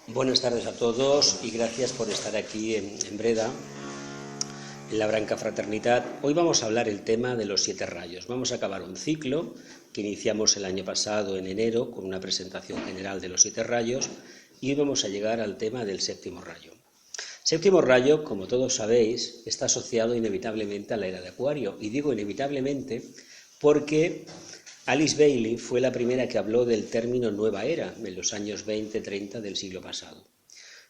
Buenas tardes a todos y gracias por estar aquí en Breda, en la Branca Fraternidad. Hoy vamos a hablar el tema de los 7 rayos. Vamos a acabar un ciclo que iniciamos el año pasado en enero con una presentación general de los 7 rayos y hoy vamos a llegar al tema del 7º rayo. Séptimo rayo, como todos sabéis, está asociado inevitablemente a la era de Acuario, y digo inevitablemente porque Alice Bailey fue la primera que habló del término nueva era en los años 20-30 del siglo pasado.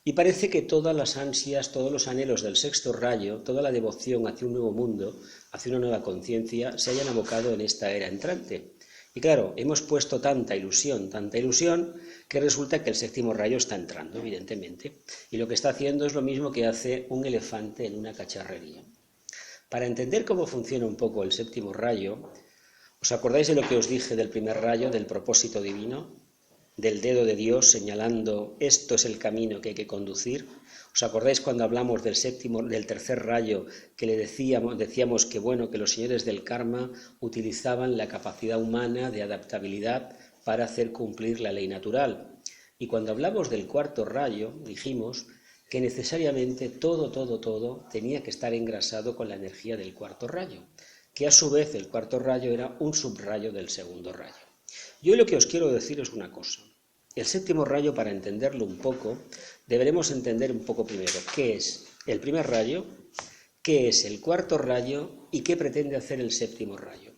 Y parece que todas las ansias, todos los anhelos del sexto rayo, toda la devoción hacia un nuevo mundo, hacia una nueva conciencia, se hayan abocado en esta era entrante. Y claro, hemos puesto tanta ilusión, que resulta que el séptimo rayo está entrando, evidentemente. Y lo que está haciendo es lo mismo que hace un elefante en una cacharrería. Para entender cómo funciona un poco el séptimo rayo, ¿os acordáis de lo que os dije del primer rayo, del propósito divino? Del dedo de Dios señalando esto es el camino que hay que conducir. ¿Os acordáis cuando hablamos del tercer rayo, que decíamos que los señores del karma utilizaban la capacidad humana de adaptabilidad para hacer cumplir la ley natural? Y cuando hablamos del cuarto rayo, dijimos que necesariamente todo tenía que estar engrasado con la energía del cuarto rayo, que a su vez el cuarto rayo era un subrayo del segundo rayo. Yo lo que os quiero decir es una cosa. El séptimo rayo, para entenderlo un poco, deberemos entender un poco primero qué es el primer rayo, qué es el cuarto rayo y qué pretende hacer el séptimo rayo.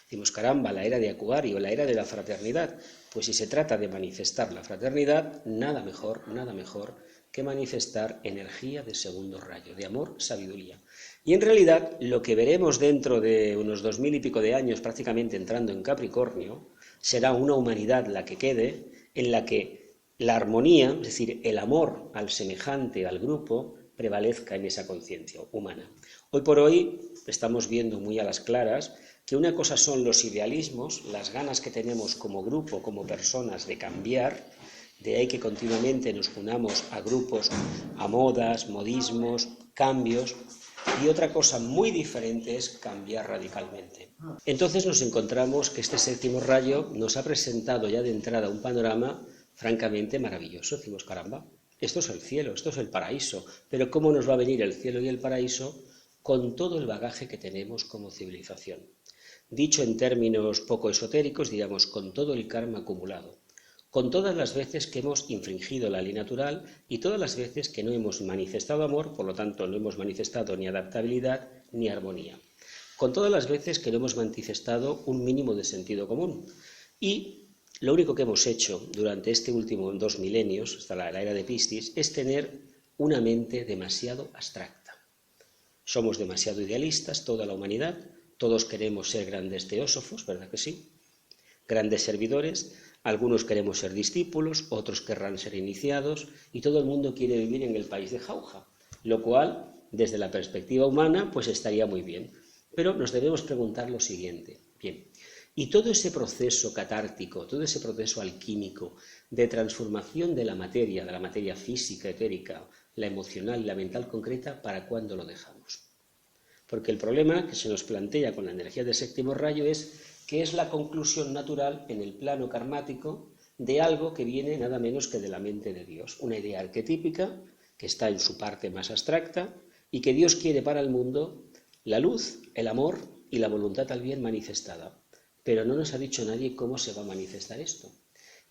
Decimos, caramba, la era de Acuario, la era de la fraternidad. Pues si se trata de manifestar la fraternidad, nada mejor que manifestar energía de segundo rayo, de amor, sabiduría. Y en realidad, lo que veremos dentro de unos 2000 y pico de años, prácticamente entrando en Capricornio, será una humanidad la que quede, en la que la armonía, es decir, el amor al semejante, al grupo, prevalezca en esa conciencia humana. Hoy por hoy estamos viendo muy a las claras que una cosa son los idealismos, las ganas que tenemos como grupo, como personas de cambiar, de ahí que continuamente nos unamos a grupos, a modas, modismos, cambios, y otra cosa muy diferente es cambiar radicalmente. Entonces nos encontramos que este séptimo rayo nos ha presentado ya de entrada un panorama francamente maravilloso. Decimos, caramba, esto es el cielo, esto es el paraíso, pero ¿cómo nos va a venir el cielo y el paraíso con todo el bagaje que tenemos como civilización? Dicho en términos poco esotéricos, digamos, con todo el karma acumulado, con todas las veces que hemos infringido la ley natural y todas las veces que no hemos manifestado amor, por lo tanto no hemos manifestado ni adaptabilidad ni armonía, con todas las veces que no hemos manifestado un mínimo de sentido común. Y lo único que hemos hecho durante este último 2 milenios, hasta la era de Piscis, es tener una mente demasiado abstracta. Somos demasiado idealistas, toda la humanidad, todos queremos ser grandes teósofos, ¿verdad que sí? Grandes servidores. Algunos queremos ser discípulos, otros querrán ser iniciados y todo el mundo quiere vivir en el país de jauja, lo cual, desde la perspectiva humana, pues estaría muy bien. Pero nos debemos preguntar lo siguiente, bien, y todo ese proceso catártico, todo ese proceso alquímico de transformación de la materia física, etérica, la emocional y la mental concreta, ¿para cuándo lo dejamos? Porque el problema que se nos plantea con la energía del séptimo rayo es que es la conclusión natural en el plano karmático de algo que viene nada menos que de la mente de Dios, una idea arquetípica que está en su parte más abstracta y que Dios quiere para el mundo la luz, el amor y la voluntad al bien manifestada. Pero no nos ha dicho nadie cómo se va a manifestar esto.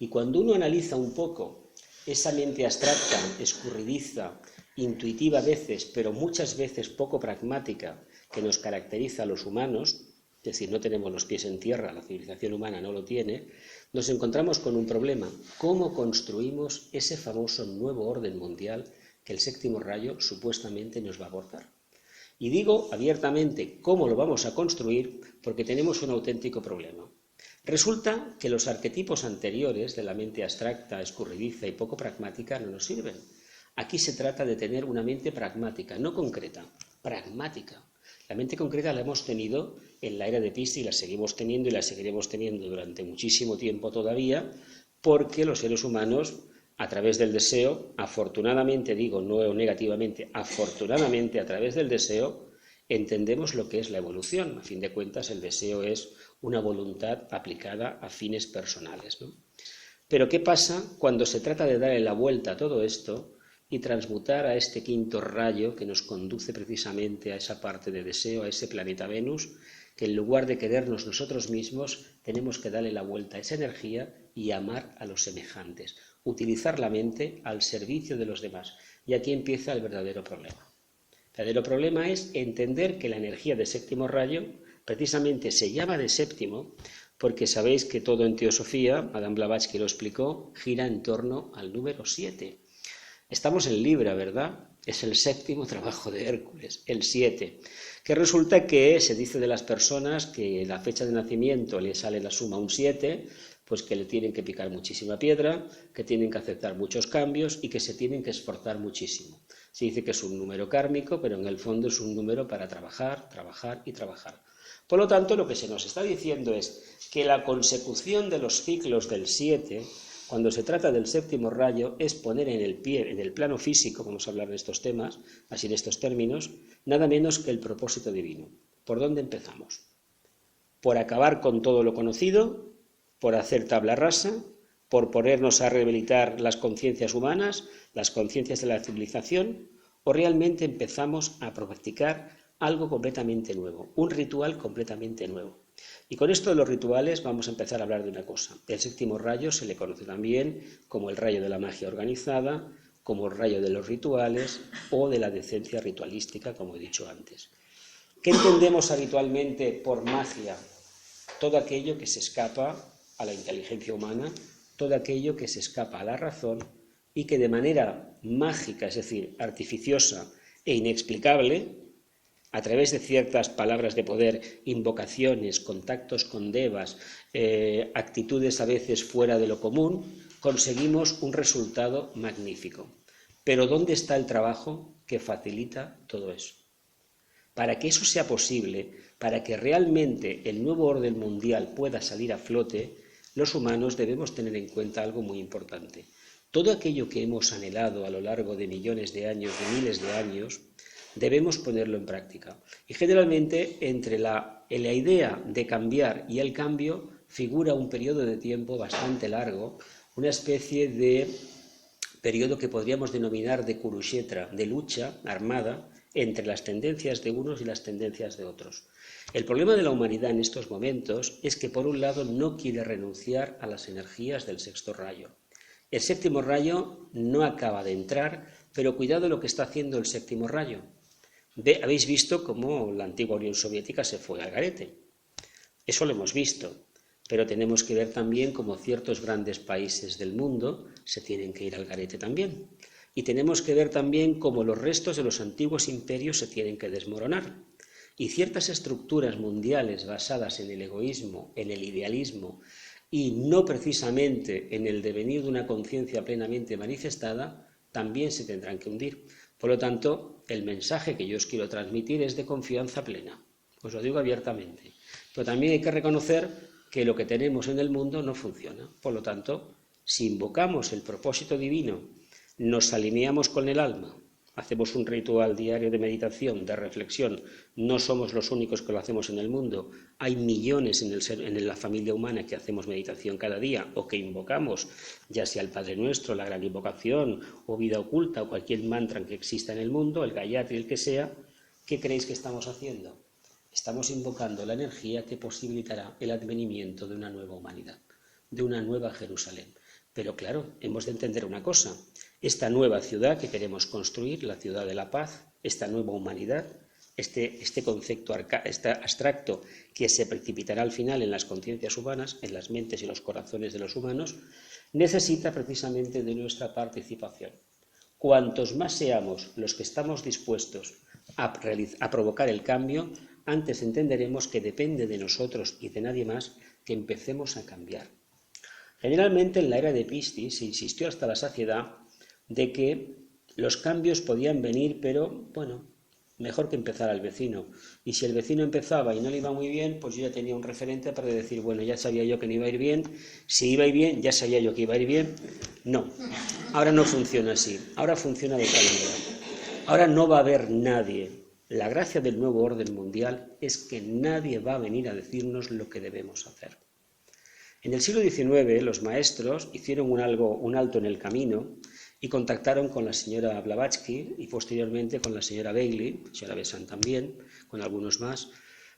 Y cuando uno analiza un poco esa mente abstracta, escurridiza, intuitiva a veces, pero muchas veces poco pragmática, que nos caracteriza a los humanos, es decir, no tenemos los pies en tierra, la civilización humana no lo tiene, nos encontramos con un problema. ¿Cómo construimos ese famoso nuevo orden mundial que el séptimo rayo supuestamente nos va a aportar? Y digo abiertamente cómo lo vamos a construir porque tenemos un auténtico problema. Resulta que los arquetipos anteriores de la mente abstracta, escurridiza y poco pragmática no nos sirven. Aquí se trata de tener una mente pragmática, no concreta, pragmática. La mente concreta la hemos tenido en la era de Piscis y la seguimos teniendo y la seguiremos teniendo durante muchísimo tiempo todavía, porque los seres humanos, a través del deseo, afortunadamente, digo, no negativamente, afortunadamente a través del deseo, entendemos lo que es la evolución. A fin de cuentas, el deseo es una voluntad aplicada a fines personales, ¿no? Pero ¿qué pasa cuando se trata de darle la vuelta a todo esto y transmutar a este quinto rayo que nos conduce precisamente a esa parte de deseo, a ese planeta Venus, que en lugar de querernos nosotros mismos, tenemos que darle la vuelta a esa energía y amar a los semejantes, utilizar la mente al servicio de los demás? Y aquí empieza el verdadero problema. El verdadero problema es entender que la energía de séptimo rayo precisamente se llama de séptimo porque sabéis que todo en teosofía, Madame Blavatsky lo explicó, gira en torno al número 7. Estamos en Libra, ¿verdad? Es el séptimo trabajo de Hércules, el 7, que resulta que se dice de las personas que la fecha de nacimiento le sale la suma un 7, pues que le tienen que picar muchísima piedra, que tienen que aceptar muchos cambios y que se tienen que esforzar muchísimo. Se dice que es un número kármico, pero en el fondo es un número para trabajar, trabajar y trabajar. Por lo tanto, lo que se nos está diciendo es que la consecución de los ciclos del 7, cuando se trata del séptimo rayo, es poner en el pie, en el plano físico, vamos a hablar de estos temas, así en estos términos, nada menos que el propósito divino. ¿Por dónde empezamos? Por acabar con todo lo conocido, por hacer tabla rasa, por ponernos a rehabilitar las conciencias humanas, las conciencias de la civilización, o realmente empezamos a practicar algo completamente nuevo, un ritual completamente nuevo. Y con esto de los rituales vamos a empezar a hablar de una cosa. El séptimo rayo se le conoce también como el rayo de la magia organizada, como el rayo de los rituales o de la decencia ritualística, como he dicho antes. ¿Qué entendemos habitualmente por magia? Todo aquello que se escapa a la inteligencia humana, todo aquello que se escapa a la razón y que de manera mágica, es decir, artificiosa e inexplicable, a través de ciertas palabras de poder, invocaciones, contactos con devas, actitudes a veces fuera de lo común, conseguimos un resultado magnífico. Pero ¿dónde está el trabajo que facilita todo eso? Para que eso sea posible, para que realmente el nuevo orden mundial pueda salir a flote, los humanos debemos tener en cuenta algo muy importante. Todo aquello que hemos anhelado a lo largo de millones de años, de miles de años, debemos ponerlo en práctica. Y generalmente entre la idea de cambiar y el cambio figura un periodo de tiempo bastante largo, una especie de periodo que podríamos denominar de Kurukshetra, de lucha armada entre las tendencias de unos y las tendencias de otros. El problema de la humanidad en estos momentos es que por un lado no quiere renunciar a las energías del sexto rayo. El séptimo rayo no acaba de entrar, pero cuidado lo que está haciendo el séptimo rayo. Habéis visto cómo la antigua Unión Soviética se fue al garete. Eso lo hemos visto, pero tenemos que ver también cómo ciertos grandes países del mundo se tienen que ir al garete también. Y tenemos que ver también cómo los restos de los antiguos imperios se tienen que desmoronar. Y ciertas estructuras mundiales basadas en el egoísmo, en el idealismo y no precisamente en el devenir de una conciencia plenamente manifestada, también se tendrán que hundir. Por lo tanto, el mensaje que yo os quiero transmitir es de confianza plena. Os lo digo abiertamente. Pero también hay que reconocer que lo que tenemos en el mundo no funciona. Por lo tanto, si invocamos el propósito divino, nos alineamos con el alma, hacemos un ritual diario de meditación, de reflexión, no somos los únicos que lo hacemos en el mundo, hay millones en la familia humana que hacemos meditación cada día o que invocamos, ya sea el Padre Nuestro, la Gran Invocación o Vida Oculta o cualquier mantra que exista en el mundo, el Gayatri, el que sea. ¿Qué creéis que estamos haciendo? Estamos invocando la energía que posibilitará el advenimiento de una nueva humanidad, de una nueva Jerusalén. Pero claro, hemos de entender una cosa. Esta nueva ciudad que queremos construir, la ciudad de la paz, esta nueva humanidad, este concepto abstracto que se precipitará al final en las conciencias humanas, en las mentes y los corazones de los humanos, necesita precisamente de nuestra participación. Cuantos más seamos los que estamos dispuestos a provocar el cambio, antes entenderemos que depende de nosotros y de nadie más que empecemos a cambiar. Generalmente en la era de Piscis se insistió hasta la saciedad de que los cambios podían venir, pero bueno, mejor que empezara el vecino. Y si el vecino empezaba y no le iba muy bien, pues yo ya tenía un referente para decir, bueno, ya sabía yo que no iba a ir bien, si iba a ir bien, ya sabía yo que iba a ir bien. No, ahora no funciona así, ahora funciona de otra manera. Ahora no va a haber nadie. La gracia del nuevo orden mundial es que nadie va a venir a decirnos lo que debemos hacer. En el siglo XIX los maestros hicieron un alto en el camino y contactaron con la señora Blavatsky y posteriormente con la señora Bailey, la señora Besant también, con algunos más,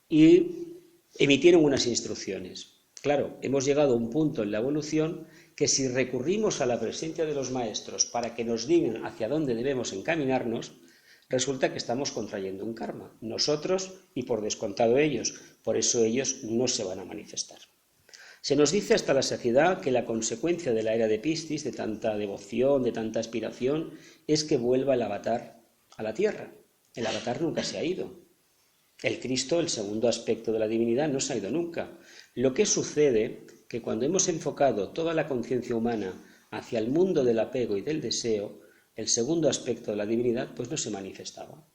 y emitieron unas instrucciones. Claro, hemos llegado a un punto en la evolución que si recurrimos a la presencia de los maestros para que nos digan hacia dónde debemos encaminarnos, resulta que estamos contrayendo un karma, nosotros y por descontado ellos, por eso ellos no se van a manifestar. Se nos dice hasta la saciedad que la consecuencia de la era de Piscis, de tanta devoción, de tanta aspiración, es que vuelva el avatar a la tierra. El avatar nunca se ha ido. El Cristo, el segundo aspecto de la divinidad, no se ha ido nunca. Lo que sucede que cuando hemos enfocado toda la conciencia humana hacia el mundo del apego y del deseo, el segundo aspecto de la divinidad pues no se manifestaba.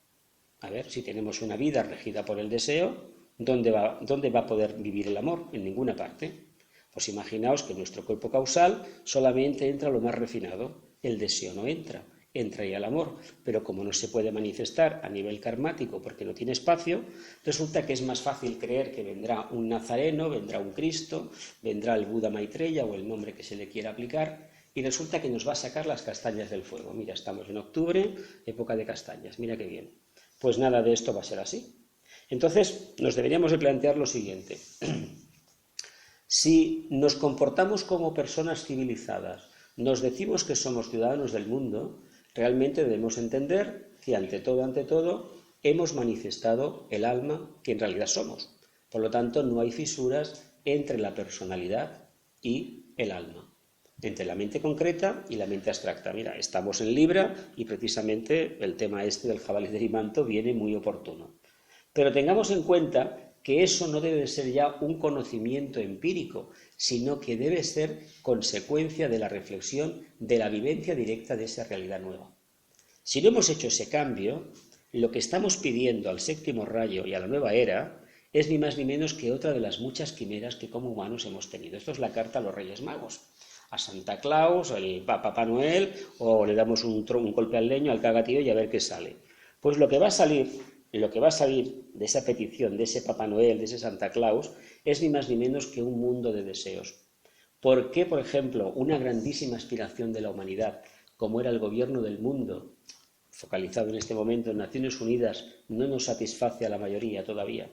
A ver, si tenemos una vida regida por el deseo, ¿dónde va a poder vivir el amor? En ninguna parte. Pues imaginaos que en nuestro cuerpo causal solamente entra lo más refinado, el deseo no entra ya el amor, pero como no se puede manifestar a nivel karmático porque no tiene espacio, resulta que es más fácil creer que vendrá un nazareno, vendrá un Cristo, vendrá el Buda Maitreya o el nombre que se le quiera aplicar, y resulta que nos va a sacar las castañas del fuego. Mira, estamos en octubre, época de castañas, mira qué bien. Pues nada de esto va a ser así. Entonces, nos deberíamos de plantear lo siguiente. Si nos comportamos como personas civilizadas, nos decimos que somos ciudadanos del mundo, realmente debemos entender que ante todo, hemos manifestado el alma que en realidad somos. Por lo tanto, no hay fisuras entre la personalidad y el alma, entre la mente concreta y la mente abstracta. Mira, estamos en Libra y precisamente el tema este del jabalí de Erimanto viene muy oportuno. Pero tengamos en cuenta que eso no debe ser ya un conocimiento empírico, sino que debe ser consecuencia de la reflexión, de la vivencia directa de esa realidad nueva. Si no hemos hecho ese cambio, lo que estamos pidiendo al séptimo rayo y a la nueva era es ni más ni menos que otra de las muchas quimeras que como humanos hemos tenido. Esto es la carta a los Reyes Magos, a Santa Claus, al Papá Noel, o le damos un golpe al leño, al cagatío y a ver qué sale. Pues lo que va a salir de esa petición, de ese Papá Noel, de ese Santa Claus, es ni más ni menos que un mundo de deseos. ¿Por qué, por ejemplo, una grandísima aspiración de la humanidad, como era el gobierno del mundo, focalizado en este momento en Naciones Unidas, no nos satisface a la mayoría todavía?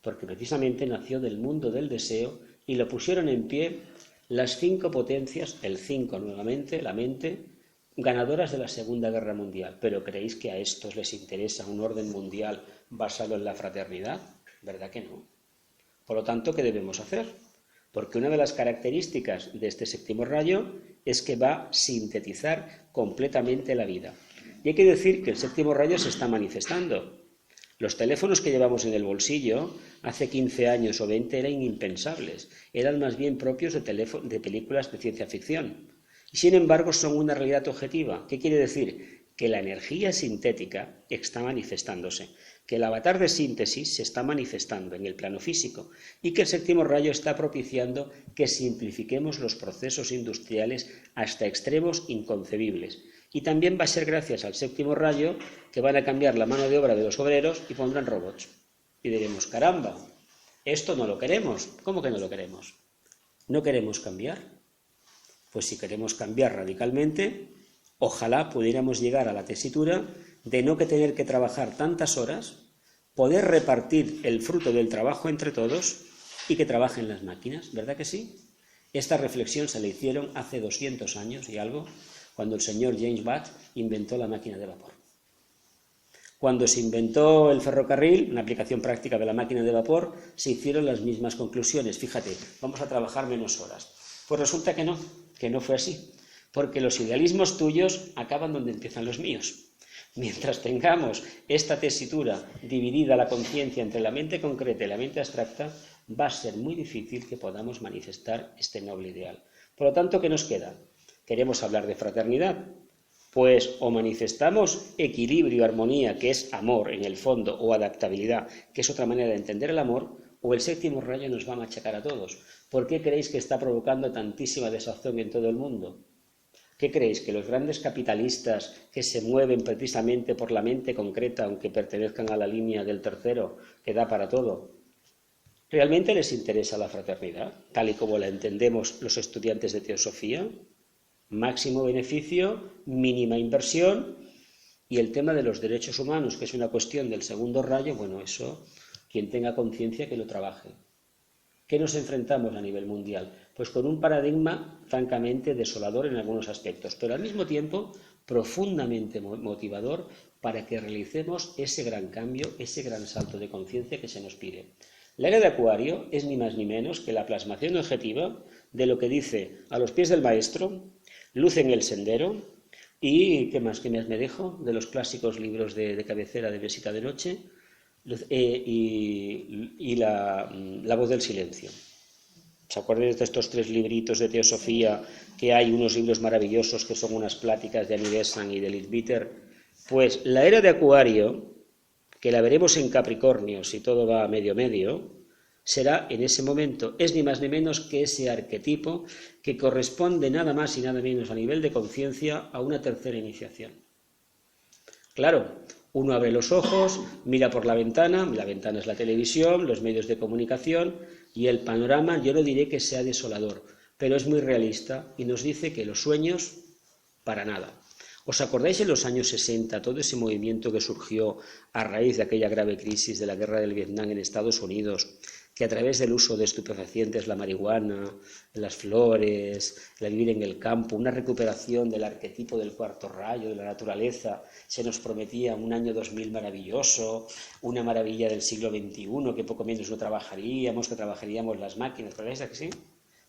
Porque precisamente nació del mundo del deseo y lo pusieron en pie las 5 potencias, el 5 nuevamente, la mente, ganadoras de la Segunda Guerra Mundial. ¿Pero creéis que a estos les interesa un orden mundial basado en la fraternidad? ¿Verdad que no? Por lo tanto, ¿qué debemos hacer? Porque una de las características de este séptimo rayo es que va a sintetizar completamente la vida. Y hay que decir que el séptimo rayo se está manifestando. Los teléfonos que llevamos en el bolsillo hace 15 años o 20 eran impensables, eran más bien propios de películas de ciencia ficción. Y sin embargo son una realidad objetiva. ¿Qué quiere decir? Que la energía sintética está manifestándose, que el avatar de síntesis se está manifestando en el plano físico y que el séptimo rayo está propiciando que simplifiquemos los procesos industriales hasta extremos inconcebibles. Y también va a ser gracias al séptimo rayo que van a cambiar la mano de obra de los obreros y pondrán robots. Y diremos, caramba, esto no lo queremos. ¿Cómo que no lo queremos? ¿No queremos cambiar? Pues si queremos cambiar radicalmente, ojalá pudiéramos llegar a la tesitura de no tener que trabajar tantas horas, poder repartir el fruto del trabajo entre todos y que trabajen las máquinas, ¿verdad que sí? Esta reflexión se la hicieron hace 200 años y algo, cuando el señor James Watt inventó la máquina de vapor. Cuando se inventó el ferrocarril, una aplicación práctica de la máquina de vapor, se hicieron las mismas conclusiones. Fíjate, vamos a trabajar menos horas. Pues resulta que no fue así, porque los idealismos tuyos acaban donde empiezan los míos. Mientras tengamos esta tesitura dividida la conciencia entre la mente concreta y la mente abstracta, va a ser muy difícil que podamos manifestar este noble ideal. Por lo tanto, ¿qué nos queda? ¿Queremos hablar de fraternidad? Pues o manifestamos equilibrio, armonía, que es amor en el fondo, o adaptabilidad, que es otra manera de entender el amor, o el séptimo rayo nos va a machacar a todos. ¿Por qué creéis que está provocando tantísima desazón en todo el mundo? ¿Qué creéis? ¿Que los grandes capitalistas que se mueven precisamente por la mente concreta, aunque pertenezcan a la línea del tercero, que da para todo, ¿Realmente les interesa la fraternidad, tal y como la entendemos los estudiantes de teosofía? Máximo beneficio, mínima inversión, y el tema de los derechos humanos, que es una cuestión del segundo rayo, bueno, eso, quien tenga conciencia que lo trabaje. ¿Qué nos enfrentamos a nivel mundial? Pues con un paradigma francamente desolador en algunos aspectos, pero al mismo tiempo profundamente motivador para que realicemos ese gran cambio, ese gran salto de conciencia que se nos pide. La era de Acuario es ni más ni menos que la plasmación objetiva de lo que dice a los pies del maestro, luz en el sendero y, ¿qué más me dejo? De los clásicos libros de cabecera de Mesita de Noche y la voz del silencio. ¿Se acuerdan de estos 3 libritos de teosofía que hay unos libros maravillosos que son unas pláticas de Annie Besant y de Leadbeater? Pues la era de Acuario, que la veremos en Capricornio si todo va a medio, será en ese momento, es ni más ni menos que ese arquetipo que corresponde nada más y nada menos a nivel de conciencia a una tercera iniciación. Claro, uno abre los ojos, mira por la ventana es la televisión, los medios de comunicación, y el panorama yo no diré que sea desolador, pero es muy realista y nos dice que los sueños, para nada. ¿Os acordáis en los años 60 todo ese movimiento que surgió a raíz de aquella grave crisis de la guerra del Vietnam en Estados Unidos, que a través del uso de estupefacientes, la marihuana, las flores, el vivir en el campo, una recuperación del arquetipo del cuarto rayo, de la naturaleza, se nos prometía un año 2000 maravilloso, una maravilla del siglo XXI, que poco menos no trabajaríamos, que trabajaríamos las máquinas, ¿verdad que sí?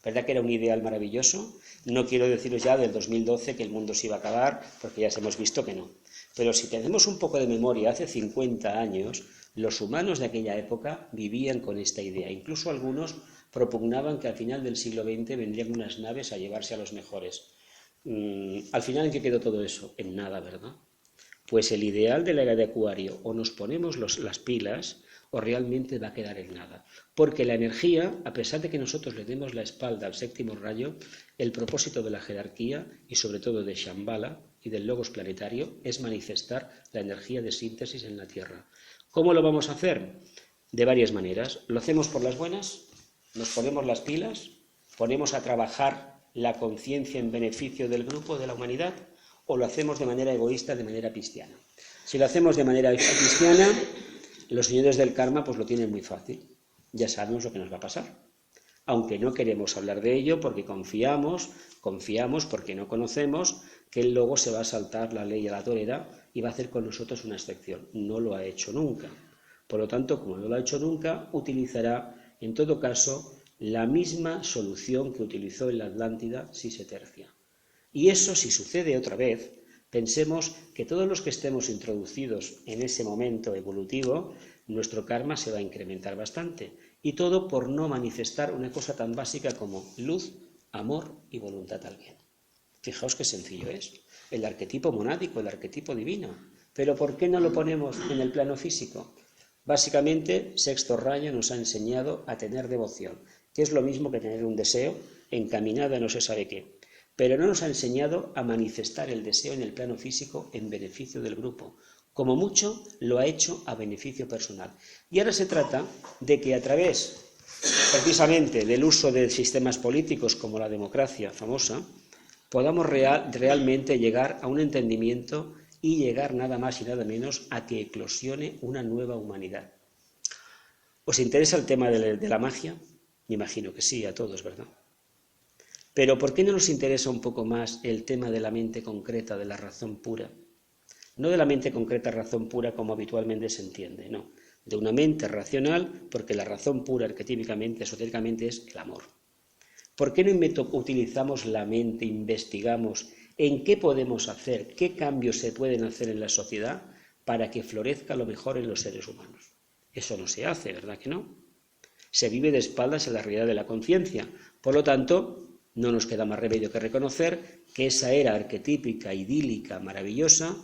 ¿Verdad que era un ideal maravilloso? No quiero deciros ya del 2012 que el mundo se iba a acabar, porque ya hemos visto que no. Pero si tenemos un poco de memoria, hace 50 años, los humanos de aquella época vivían con esta idea. Incluso algunos propugnaban que al final del siglo XX vendrían unas naves a llevarse a los mejores. Al final, ¿en qué quedó todo eso? En nada, ¿verdad? Pues el ideal de la era de Acuario, o nos ponemos las pilas, o realmente va a quedar en nada. Porque la energía, a pesar de que nosotros le demos la espalda al séptimo rayo, el propósito de la jerarquía y sobre todo de Shambhala y del logos planetario es manifestar la energía de síntesis en la Tierra. ¿Cómo lo vamos a hacer? De varias maneras. ¿Lo hacemos por las buenas? ¿Nos ponemos las pilas? ¿Ponemos a trabajar la conciencia en beneficio del grupo, de la humanidad? ¿O lo hacemos de manera egoísta, de manera cristiana? Si lo hacemos de manera cristiana, los señores del karma pues lo tienen muy fácil. Ya sabemos lo que nos va a pasar. Aunque no queremos hablar de ello porque confiamos porque no conocemos que el logo se va a saltar la ley a la torera y va a hacer con nosotros una excepción. No lo ha hecho nunca. Por lo tanto, como no lo ha hecho nunca, utilizará en todo caso la misma solución que utilizó en la Atlántida si se tercia. Y eso, si sucede otra vez, pensemos que todos los que estemos introducidos en ese momento evolutivo, nuestro karma se va a incrementar bastante. Y todo por no manifestar una cosa tan básica como luz, amor y voluntad al bien. Fijaos qué sencillo es. El arquetipo monádico, el arquetipo divino. Pero ¿por qué no lo ponemos en el plano físico? Básicamente, sexto rayo nos ha enseñado a tener devoción, que es lo mismo que tener un deseo encaminado a no se sabe qué. Pero no nos ha enseñado a manifestar el deseo en el plano físico en beneficio del grupo. Como mucho, lo ha hecho a beneficio personal. Y ahora se trata de que a través, precisamente, del uso de sistemas políticos como la democracia famosa, podamos realmente llegar a un entendimiento y llegar nada más y nada menos a que eclosione una nueva humanidad. ¿Os interesa el tema de la magia? Me imagino que sí, a todos, ¿verdad? Pero ¿por qué no nos interesa un poco más el tema de la mente concreta, de la razón pura? No de la mente concreta, razón pura como habitualmente se entiende, no. De una mente racional, porque la razón pura arquetípicamente, esotéricamente es el amor. ¿Por qué no utilizamos la mente, investigamos en qué podemos hacer, qué cambios se pueden hacer en la sociedad para que florezca lo mejor en los seres humanos? Eso no se hace, ¿verdad que no? Se vive de espaldas en la realidad de la conciencia. Por lo tanto, no nos queda más remedio que reconocer que esa era arquetípica, idílica, maravillosa,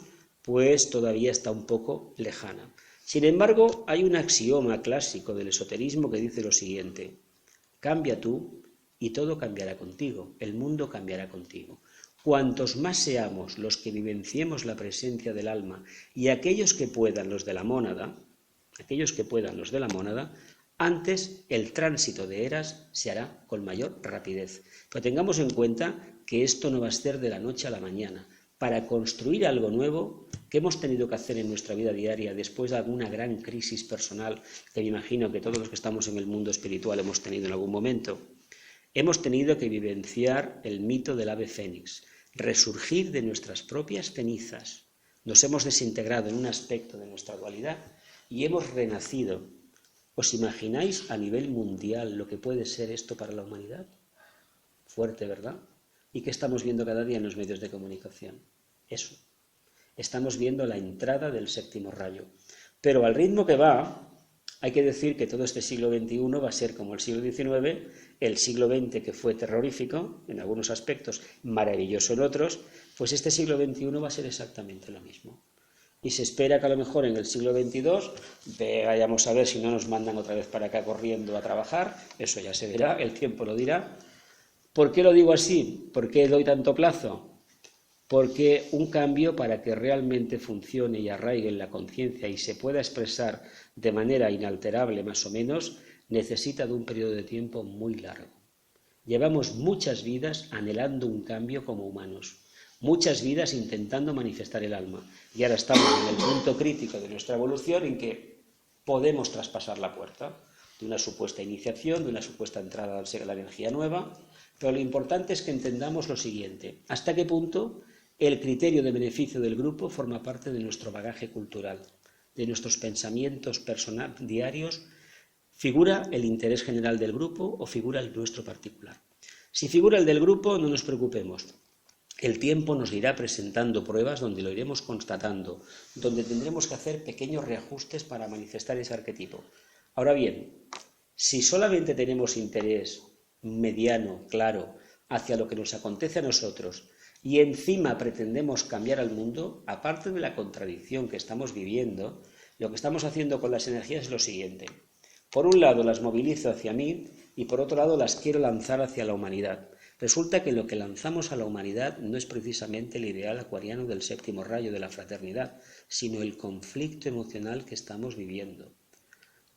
pues todavía está un poco lejana. Sin embargo, hay un axioma clásico del esoterismo que dice lo siguiente: cambia tú y todo cambiará contigo, el mundo cambiará contigo. Cuantos más seamos los que vivenciemos la presencia del alma y aquellos que puedan los de la mónada, Antes, el tránsito de eras se hará con mayor rapidez. Pero tengamos en cuenta que esto no va a ser de la noche a la mañana. Para construir algo nuevo que hemos tenido que hacer en nuestra vida diaria después de alguna gran crisis personal, que me imagino que todos los que estamos en el mundo espiritual hemos tenido en algún momento, hemos tenido que vivenciar el mito del ave fénix, resurgir de nuestras propias cenizas. Nos hemos desintegrado en un aspecto de nuestra dualidad y hemos renacido. ¿Os imagináis a nivel mundial lo que puede ser esto para la humanidad? Fuerte, ¿verdad? ¿Y qué estamos viendo cada día en los medios de comunicación? Eso. Estamos viendo la entrada del séptimo rayo. Pero al ritmo que va, hay que decir que todo este siglo XXI va a ser como el siglo XIX, el siglo XX que fue terrorífico en algunos aspectos, maravilloso en otros, pues este siglo XXI va a ser exactamente lo mismo. Y se espera que a lo mejor en el siglo XXII vayamos a ver si no nos mandan otra vez para acá corriendo a trabajar, eso ya se verá, el tiempo lo dirá. ¿Por qué lo digo así? ¿Por qué doy tanto plazo? Porque un cambio, para que realmente funcione y arraigue en la conciencia y se pueda expresar de manera inalterable más o menos, necesita de un periodo de tiempo muy largo. Llevamos muchas vidas anhelando un cambio como humanos, muchas vidas intentando manifestar el alma, y ahora estamos en el punto crítico de nuestra evolución en que podemos traspasar la puerta de una supuesta iniciación, de una supuesta entrada a la energía nueva, pero lo importante es que entendamos lo siguiente: ¿hasta qué punto el criterio de beneficio del grupo forma parte de nuestro bagaje cultural, de nuestros pensamientos diarios? ¿Figura el interés general del grupo o figura el nuestro particular? Si figura el del grupo, no nos preocupemos. El tiempo nos irá presentando pruebas donde lo iremos constatando, donde tendremos que hacer pequeños reajustes para manifestar ese arquetipo. Ahora bien, si solamente tenemos interés mediano, claro, hacia lo que nos acontece a nosotros y encima pretendemos cambiar al mundo, aparte de la contradicción que estamos viviendo, lo que estamos haciendo con las energías es lo siguiente. Por un lado las movilizo hacia mí y por otro lado las quiero lanzar hacia la humanidad. Resulta que lo que lanzamos a la humanidad no es precisamente el ideal acuariano del séptimo rayo de la fraternidad, sino el conflicto emocional que estamos viviendo.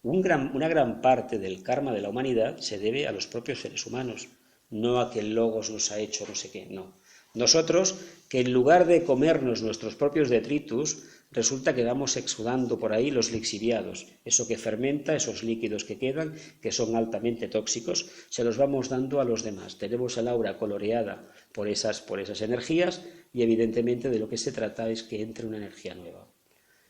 Una gran parte del karma de la humanidad se debe a los propios seres humanos, no a que el logos nos ha hecho no sé qué, no. Nosotros, que en lugar de comernos nuestros propios detritus, resulta que vamos exudando por ahí los lixiviados, eso que fermenta, esos líquidos que quedan, que son altamente tóxicos, se los vamos dando a los demás. Tenemos el aura coloreada por esas energías y evidentemente de lo que se trata es que entre una energía nueva.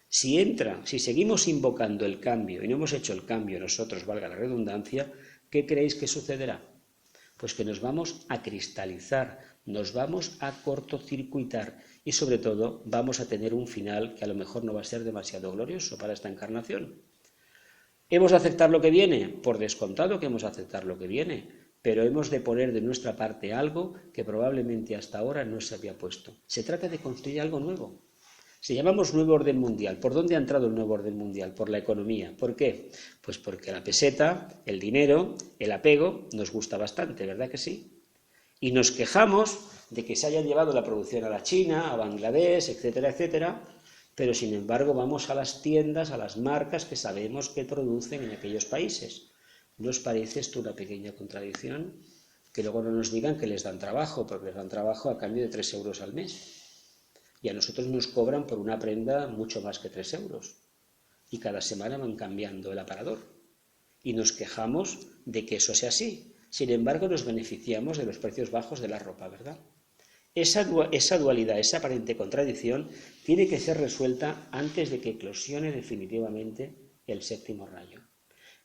Si seguimos invocando el cambio y no hemos hecho el cambio nosotros, valga la redundancia, ¿qué creéis que sucederá? Pues que nos vamos a cristalizar, nos vamos a cortocircuitar y sobre todo vamos a tener un final que a lo mejor no va a ser demasiado glorioso para esta encarnación. ¿Hemos de aceptar lo que viene? Por descontado que hemos de aceptar lo que viene, pero hemos de poner de nuestra parte algo que probablemente hasta ahora no se había puesto. Se trata de construir algo nuevo. Si llamamos nuevo orden mundial, ¿por dónde ha entrado el nuevo orden mundial? Por la economía. ¿Por qué? Pues porque la peseta, el dinero, el apego, nos gusta bastante, ¿verdad que sí? Y nos quejamos de que se haya llevado la producción a la China, a Bangladesh, etcétera, etcétera, pero sin embargo vamos a las tiendas, a las marcas que sabemos que producen en aquellos países. ¿No os parece esto una pequeña contradicción? Que luego no nos digan que les dan trabajo, porque les dan trabajo a cambio de 3 euros al mes. Y a nosotros nos cobran por una prenda mucho más que 3 euros. Y cada semana van cambiando el aparador. Y nos quejamos de que eso sea así. Sin embargo, nos beneficiamos de los precios bajos de la ropa, ¿verdad? Esa dualidad, esa aparente contradicción, tiene que ser resuelta antes de que eclosione definitivamente el séptimo rayo.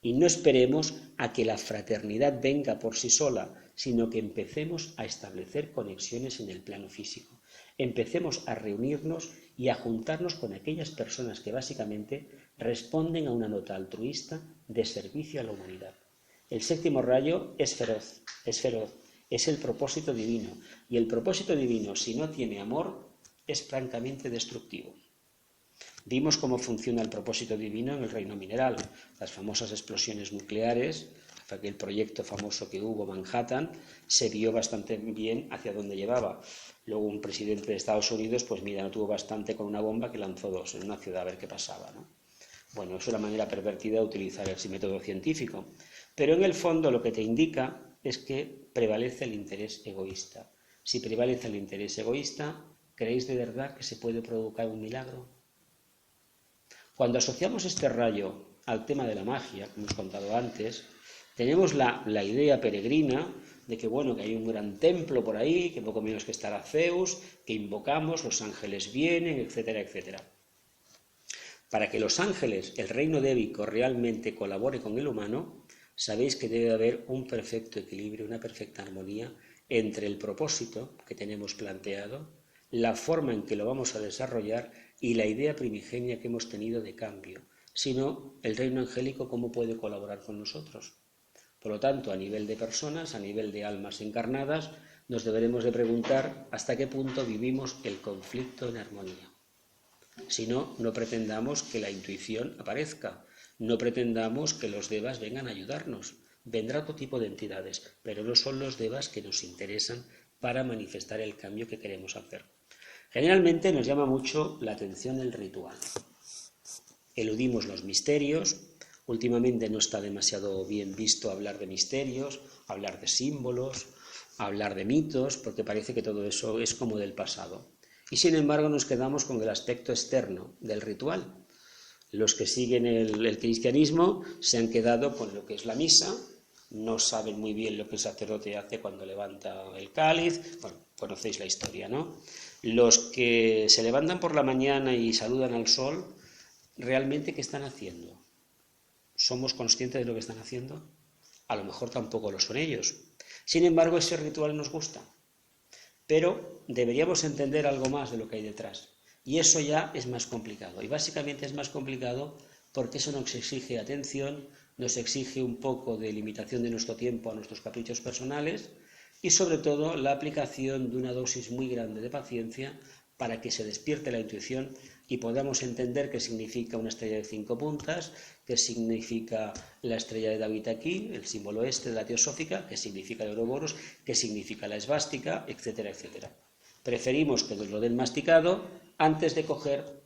Y no esperemos a que la fraternidad venga por sí sola, sino que empecemos a establecer conexiones en el plano físico. Empecemos a reunirnos y a juntarnos con aquellas personas que básicamente responden a una nota altruista de servicio a la humanidad. El séptimo rayo es feroz, es el propósito divino. Y el propósito divino, si no tiene amor, es francamente destructivo. Vimos cómo funciona el propósito divino en el reino mineral, las famosas explosiones nucleares, aquel proyecto famoso que hubo, Manhattan, se vio bastante bien hacia dónde llevaba. Luego un presidente de Estados Unidos, pues mira, no tuvo bastante con una bomba que lanzó 2 en una ciudad a ver qué pasaba, ¿no? Bueno, es una manera pervertida de utilizar ese método científico, pero en el fondo lo que te indica es que prevalece el interés egoísta. Si prevalece el interés egoísta, ¿creéis de verdad que se puede provocar un milagro? Cuando asociamos este rayo al tema de la magia, que hemos contado antes, tenemos la idea peregrina de que, bueno, que hay un gran templo por ahí, que poco menos que estará Zeus, que invocamos, los ángeles vienen, etcétera, etcétera. Para que los ángeles, el reino débico, realmente colabore con el humano, sabéis que debe haber un perfecto equilibrio, una perfecta armonía entre el propósito que tenemos planteado, la forma en que lo vamos a desarrollar y la idea primigenia que hemos tenido de cambio. Si no, el reino angélico, ¿cómo puede colaborar con nosotros? Por lo tanto, a nivel de personas, a nivel de almas encarnadas, nos deberemos de preguntar hasta qué punto vivimos el conflicto en armonía. Si no, no pretendamos que la intuición aparezca, no pretendamos que los devas vengan a ayudarnos. Vendrá otro tipo de entidades, pero no son los devas que nos interesan para manifestar el cambio que queremos hacer. Generalmente nos llama mucho la atención el ritual. Eludimos los misterios. Últimamente no está demasiado bien visto hablar de misterios, hablar de símbolos, hablar de mitos, porque parece que todo eso es como del pasado. Y sin embargo nos quedamos con el aspecto externo del ritual. Los que siguen el cristianismo se han quedado con lo que es la misa, no saben muy bien lo que el sacerdote hace cuando levanta el cáliz, bueno, conocéis la historia, ¿no? Los que se levantan por la mañana y saludan al sol, ¿realmente qué están haciendo? ¿Somos conscientes de lo que están haciendo? A lo mejor tampoco lo son ellos. Sin embargo, ese ritual nos gusta. Pero deberíamos entender algo más de lo que hay detrás. Y eso ya es más complicado. Y básicamente es más complicado porque eso nos exige atención, nos exige un poco de limitación de nuestro tiempo a nuestros caprichos personales y sobre todo la aplicación de una dosis muy grande de paciencia para que se despierte la intuición y podamos entender qué significa una estrella de 5 puntas, qué significa la estrella de David aquí, el símbolo este de la teosófica, qué significa el Ouroboros, qué significa la esvástica, etcétera, etcétera. Preferimos que nos lo den masticado antes de coger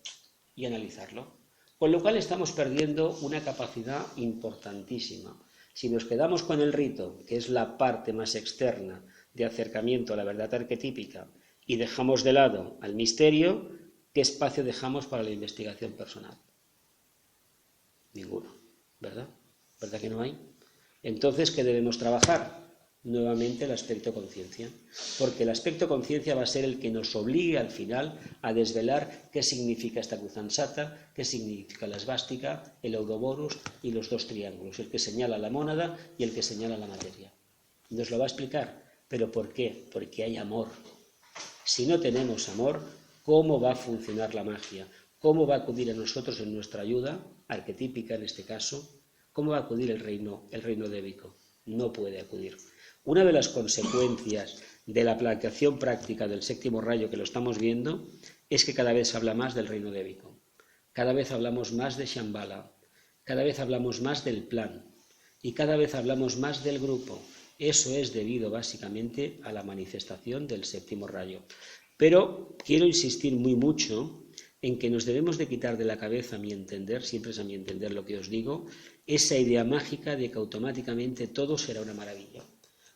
y analizarlo, con lo cual estamos perdiendo una capacidad importantísima. Si nos quedamos con el rito, que es la parte más externa de acercamiento a la verdad arquetípica, y dejamos de lado al misterio, ¿qué espacio dejamos para la investigación personal? Ninguno, ¿verdad? ¿Verdad que no hay? Entonces, ¿qué debemos trabajar? Nuevamente el aspecto conciencia, porque el aspecto conciencia va a ser el que nos obligue al final a desvelar qué significa esta cruz ansata, qué significa la esvástica, el Ouroboros y los 2 triángulos, el que señala la mónada y el que señala la materia. Nos lo va a explicar, ¿pero por qué? Porque hay amor. Si no tenemos amor, ¿cómo va a funcionar la magia? ¿Cómo va a acudir a nosotros en nuestra ayuda, arquetípica en este caso? ¿Cómo va a acudir el reino débico? No puede acudir. Una de las consecuencias de la aplicación práctica del 7º rayo que lo estamos viendo es que cada vez se habla más del reino débico. Cada vez hablamos más de Shambhala, cada vez hablamos más del plan y cada vez hablamos más del grupo. Eso es debido básicamente a la manifestación del 7º rayo. Pero quiero insistir muy mucho en que nos debemos de quitar de la cabeza, a mi entender, siempre es a mi entender lo que os digo, esa idea mágica de que automáticamente todo será una maravilla.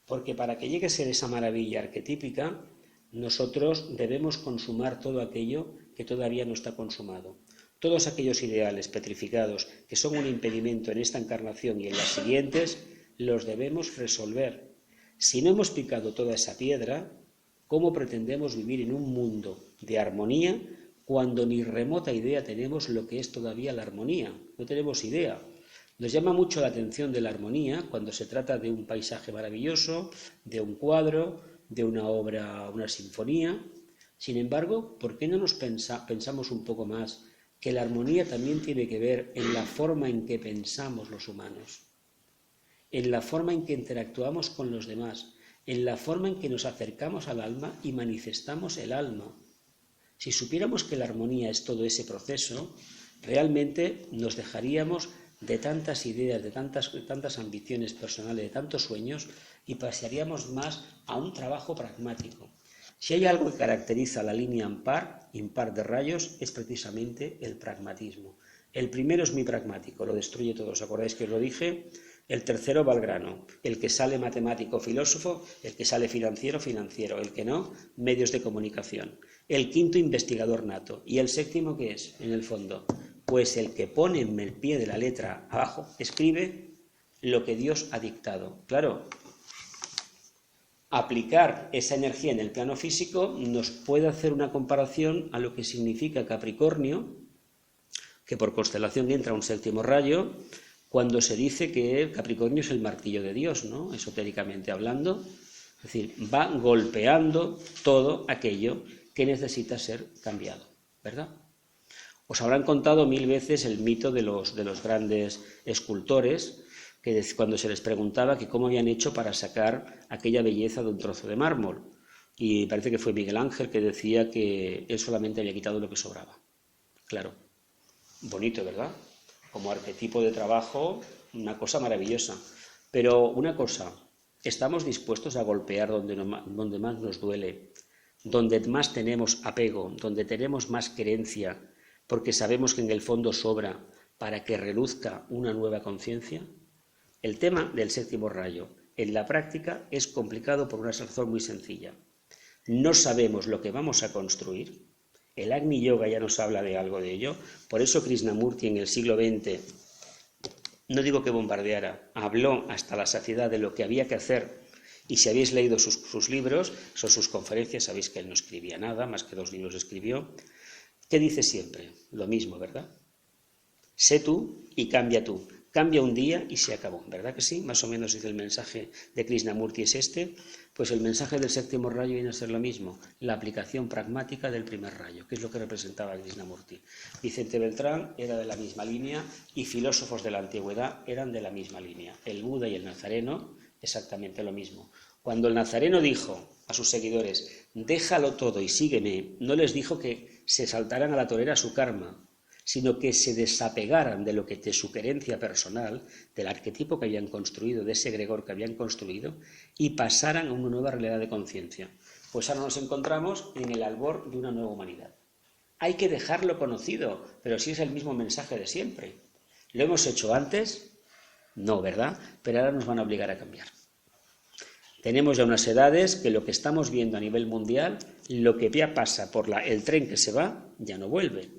Porque para que llegue a ser esa maravilla arquetípica, nosotros debemos consumar todo aquello que todavía no está consumado. Todos aquellos ideales petrificados que son un impedimento en esta encarnación y en las siguientes, los debemos resolver. Si no hemos picado toda esa piedra, ¿cómo pretendemos vivir en un mundo de armonía cuando ni remota idea tenemos lo que es todavía la armonía? No tenemos idea. Nos llama mucho la atención de la armonía cuando se trata de un paisaje maravilloso, de un cuadro, de una obra, una sinfonía. Sin embargo, ¿por qué no nos pensamos un poco más que la armonía también tiene que ver en la forma en que pensamos los humanos, en la forma en que interactuamos con los demás, en la forma en que nos acercamos al alma y manifestamos el alma? Si supiéramos que la armonía es todo ese proceso, realmente nos dejaríamos de tantas ideas, de tantas ambiciones personales, de tantos sueños, y pasaríamos más a un trabajo pragmático. Si hay algo que caracteriza la línea impar de rayos, es precisamente el pragmatismo. El primero es muy pragmático, lo destruye todo. ¿Os acordáis que os lo dije? El tercero va al grano. El que sale matemático, filósofo. El que sale financiero, financiero. El que no, medios de comunicación. El quinto, investigador nato. ¿Y el séptimo qué es, en el fondo? Pues el que pone en el pie de la letra abajo, escribe lo que Dios ha dictado. Claro, aplicar esa energía en el plano físico nos puede hacer una comparación a lo que significa Capricornio, que por constelación entra un séptimo rayo, cuando se dice que Capricornio es el martillo de Dios, ¿no? Esotéricamente hablando. Es decir, va golpeando todo aquello que necesita ser cambiado, ¿verdad? Os habrán contado 1000 veces el mito de los grandes escultores, que cuando se les preguntaba que cómo habían hecho para sacar aquella belleza de un trozo de mármol. Y parece que fue Miguel Ángel que decía que él solamente había quitado lo que sobraba. Claro, bonito, ¿verdad? Como arquetipo de trabajo, una cosa maravillosa. Pero una cosa, ¿estamos dispuestos a golpear donde más nos duele, donde más tenemos apego, donde tenemos más querencia, porque sabemos que en el fondo sobra para que reluzca una nueva conciencia? El tema del séptimo rayo en la práctica es complicado por una razón muy sencilla. No sabemos lo que vamos a construir. El Agni Yoga ya nos habla de algo de ello. Por eso Krishnamurti en el siglo XX, no digo que bombardeara, habló hasta la saciedad de lo que había que hacer. Y si habéis leído sus libros, son sus conferencias, sabéis que él no escribía nada, más que 2 libros escribió. ¿Qué dice siempre? Lo mismo, ¿verdad? Sé tú y cambia tú. Cambia un día y se acabó, ¿verdad que sí? Más o menos dice el mensaje de Krishnamurti es este. Pues el mensaje del séptimo rayo viene a ser lo mismo, la aplicación pragmática del primer rayo, que es lo que representaba Krishnamurti. Vicente Beltrán era de la misma línea y filósofos de la antigüedad eran de la misma línea. El Buda y el Nazareno, exactamente lo mismo. Cuando el Nazareno dijo a sus seguidores, déjalo todo y sígueme, no les dijo que se saltaran a la torera su karma, sino que se desapegaran de su querencia personal, del arquetipo que habían construido, de ese egregor que habían construido, y pasaran a una nueva realidad de conciencia. Pues ahora nos encontramos en el albor de una nueva humanidad. Hay que dejarlo conocido, pero sí es el mismo mensaje de siempre. ¿Lo hemos hecho antes? No, ¿verdad? Pero ahora nos van a obligar a cambiar. Tenemos ya unas edades que lo que estamos viendo a nivel mundial, lo que ya pasa por el tren que se va, ya no vuelve.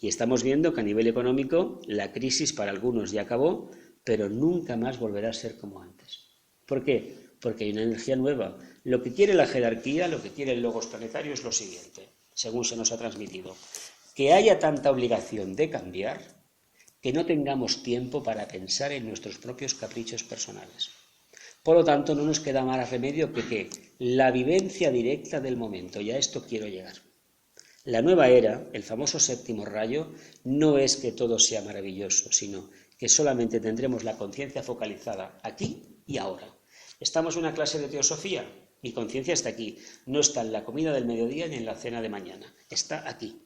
Y estamos viendo que a nivel económico la crisis para algunos ya acabó, pero nunca más volverá a ser como antes. ¿Por qué? Porque hay una energía nueva. Lo que quiere la jerarquía, lo que quiere el logos planetario es lo siguiente, según se nos ha transmitido. Que haya tanta obligación de cambiar que no tengamos tiempo para pensar en nuestros propios caprichos personales. Por lo tanto, no nos queda más remedio que la vivencia directa del momento. Y a esto quiero llegar. La nueva era, el famoso séptimo rayo, no es que todo sea maravilloso, sino que solamente tendremos la conciencia focalizada aquí y ahora. Estamos en una clase de teosofía, mi conciencia está aquí, no está en la comida del mediodía ni en la cena de mañana, está aquí.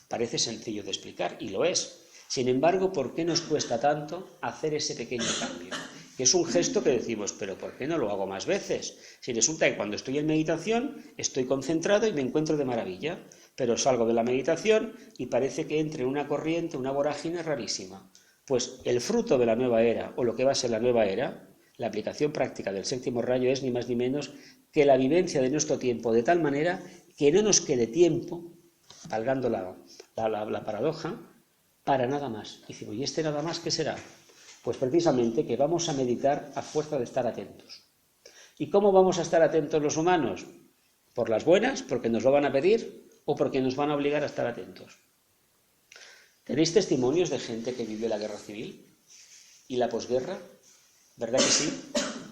Parece sencillo de explicar, y lo es. Sin embargo, ¿por qué nos cuesta tanto hacer ese pequeño cambio? Que es un gesto que decimos, pero ¿por qué no lo hago más veces? Si resulta que cuando estoy en meditación, estoy concentrado y me encuentro de maravilla, pero salgo de la meditación y parece que entre una corriente, una vorágine rarísima. Pues el fruto de la nueva era, o lo que va a ser la nueva era, la aplicación práctica del séptimo rayo es ni más ni menos que la vivencia de nuestro tiempo de tal manera que no nos quede tiempo, valgando la paradoja, para nada más. Y decimos, ¿y este nada más qué será? Pues precisamente que vamos a meditar a fuerza de estar atentos. ¿Y cómo vamos a estar atentos los humanos? ¿Por las buenas, porque nos lo van a pedir, o porque nos van a obligar a estar atentos? ¿Tenéis testimonios de gente que vivió la guerra civil y la posguerra? ¿Verdad que sí?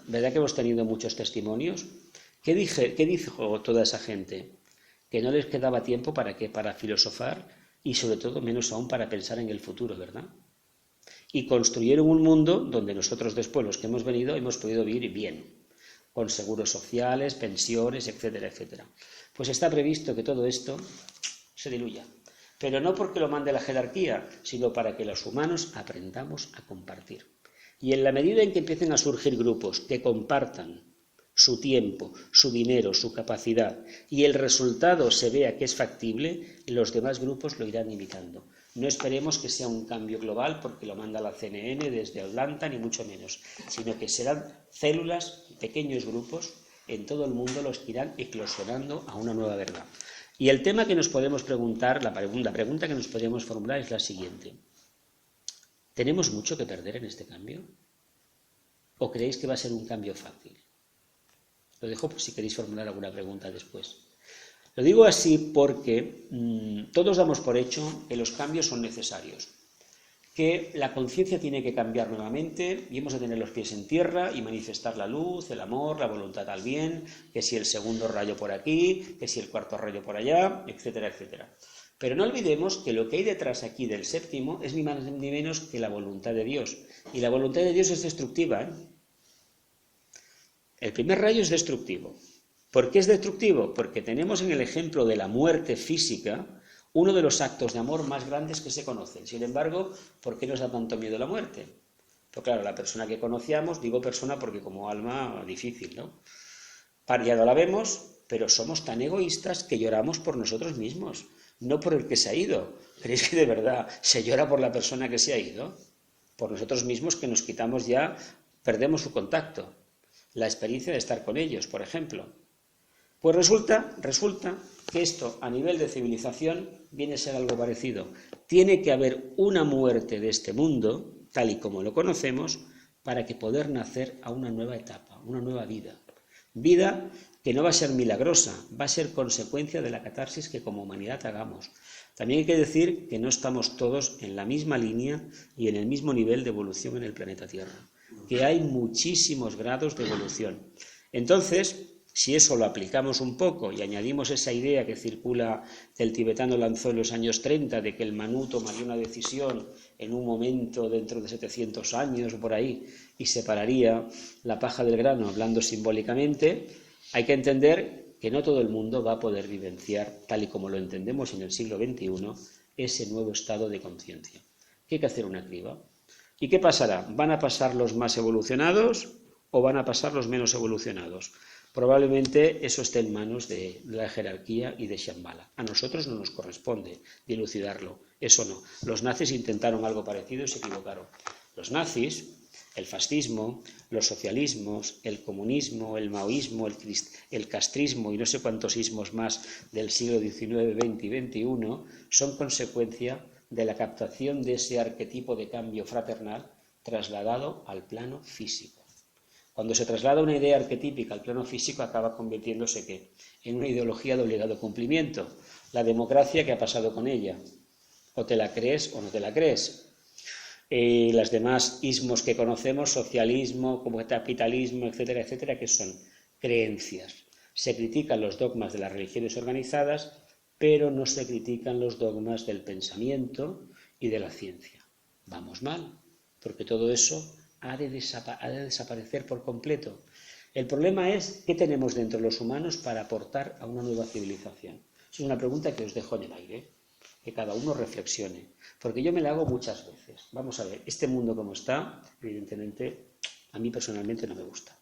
¿Verdad que hemos tenido muchos testimonios? ¿Qué dijo toda esa gente? Que no les quedaba tiempo para filosofar y sobre todo menos aún para pensar en el futuro, ¿verdad? Y construyeron un mundo donde nosotros después, los que hemos venido, hemos podido vivir bien, con seguros sociales, pensiones, etcétera, etcétera. Pues está previsto que todo esto se diluya, pero no porque lo mande la jerarquía, sino para que los humanos aprendamos a compartir. Y en la medida en que empiecen a surgir grupos que compartan su tiempo, su dinero, su capacidad, y el resultado se vea que es factible, los demás grupos lo irán imitando. No esperemos que sea un cambio global porque lo manda la CNN desde Atlanta, ni mucho menos, sino que serán células, pequeños grupos, en todo el mundo los que irán eclosionando a una nueva verdad. Y el tema que nos podemos preguntar, la pregunta que nos podemos formular es la siguiente. ¿Tenemos mucho que perder en este cambio? ¿O creéis que va a ser un cambio fácil? Lo dejo por si queréis formular alguna pregunta después. Lo digo así porque todos damos por hecho que los cambios son necesarios, que la conciencia tiene que cambiar nuevamente y hemos de tener los pies en tierra y manifestar la luz, el amor, la voluntad al bien, que si el segundo rayo por aquí, que si el cuarto rayo por allá, etcétera, etcétera. Pero no olvidemos que lo que hay detrás aquí del séptimo es ni más ni menos que la voluntad de Dios. Y la voluntad de Dios es destructiva, ¿eh? El primer rayo es destructivo. ¿Por qué es destructivo? Porque tenemos en el ejemplo de la muerte física uno de los actos de amor más grandes que se conocen. Sin embargo, ¿por qué nos da tanto miedo la muerte? Pues claro, la persona que conocíamos, digo persona porque como alma difícil, ¿no? Ya no la vemos, pero somos tan egoístas que lloramos por nosotros mismos, no por el que se ha ido. ¿Creéis que de verdad se llora por la persona que se ha ido? Por nosotros mismos que nos quitamos ya, perdemos su contacto, la experiencia de estar con ellos, por ejemplo. Pues resulta que esto a nivel de civilización viene a ser algo parecido. Tiene que haber una muerte de este mundo, tal y como lo conocemos, para que poder nacer a una nueva etapa, una nueva vida. Vida que no va a ser milagrosa, va a ser consecuencia de la catarsis que como humanidad hagamos. También hay que decir que no estamos todos en la misma línea y en el mismo nivel de evolución en el planeta Tierra, que hay muchísimos grados de evolución. Entonces, si eso lo aplicamos un poco y añadimos esa idea que circula, que el tibetano lanzó en los años 30, de que el Manu tomaría una decisión en un momento dentro de 700 años o por ahí y separaría la paja del grano, hablando simbólicamente, hay que entender que no todo el mundo va a poder vivenciar, tal y como lo entendemos en el siglo XXI, ese nuevo estado de conciencia. ¿Qué hay que hacer una criba? ¿Y qué pasará? ¿Van a pasar los más evolucionados o van a pasar los menos evolucionados? Probablemente eso esté en manos de la jerarquía y de Shambhala. A nosotros no nos corresponde dilucidarlo, eso no. Los nazis intentaron algo parecido y se equivocaron. Los nazis, el fascismo, los socialismos, el comunismo, el maoísmo, el castrismo y no sé cuántos ismos más del siglo XIX, XX y XXI son consecuencia de la captación de ese arquetipo de cambio fraternal trasladado al plano físico. Cuando se traslada una idea arquetípica al plano físico acaba convirtiéndose ¿qué? En una ideología de obligado cumplimiento. La democracia, ¿qué ha pasado con ella? O te la crees o no te la crees. Las demás ismos que conocemos, socialismo, como capitalismo, etcétera, etcétera, ¿qué son? Creencias. Se critican los dogmas de las religiones organizadas, pero no se critican los dogmas del pensamiento y de la ciencia. Vamos mal, porque todo eso ha de desaparecer por completo. El problema es qué tenemos dentro de los humanos para aportar a una nueva civilización. Es una pregunta que os dejo en el aire, que cada uno reflexione, porque yo me la hago muchas veces. Vamos a ver, este mundo como está, evidentemente, a mí personalmente no me gusta,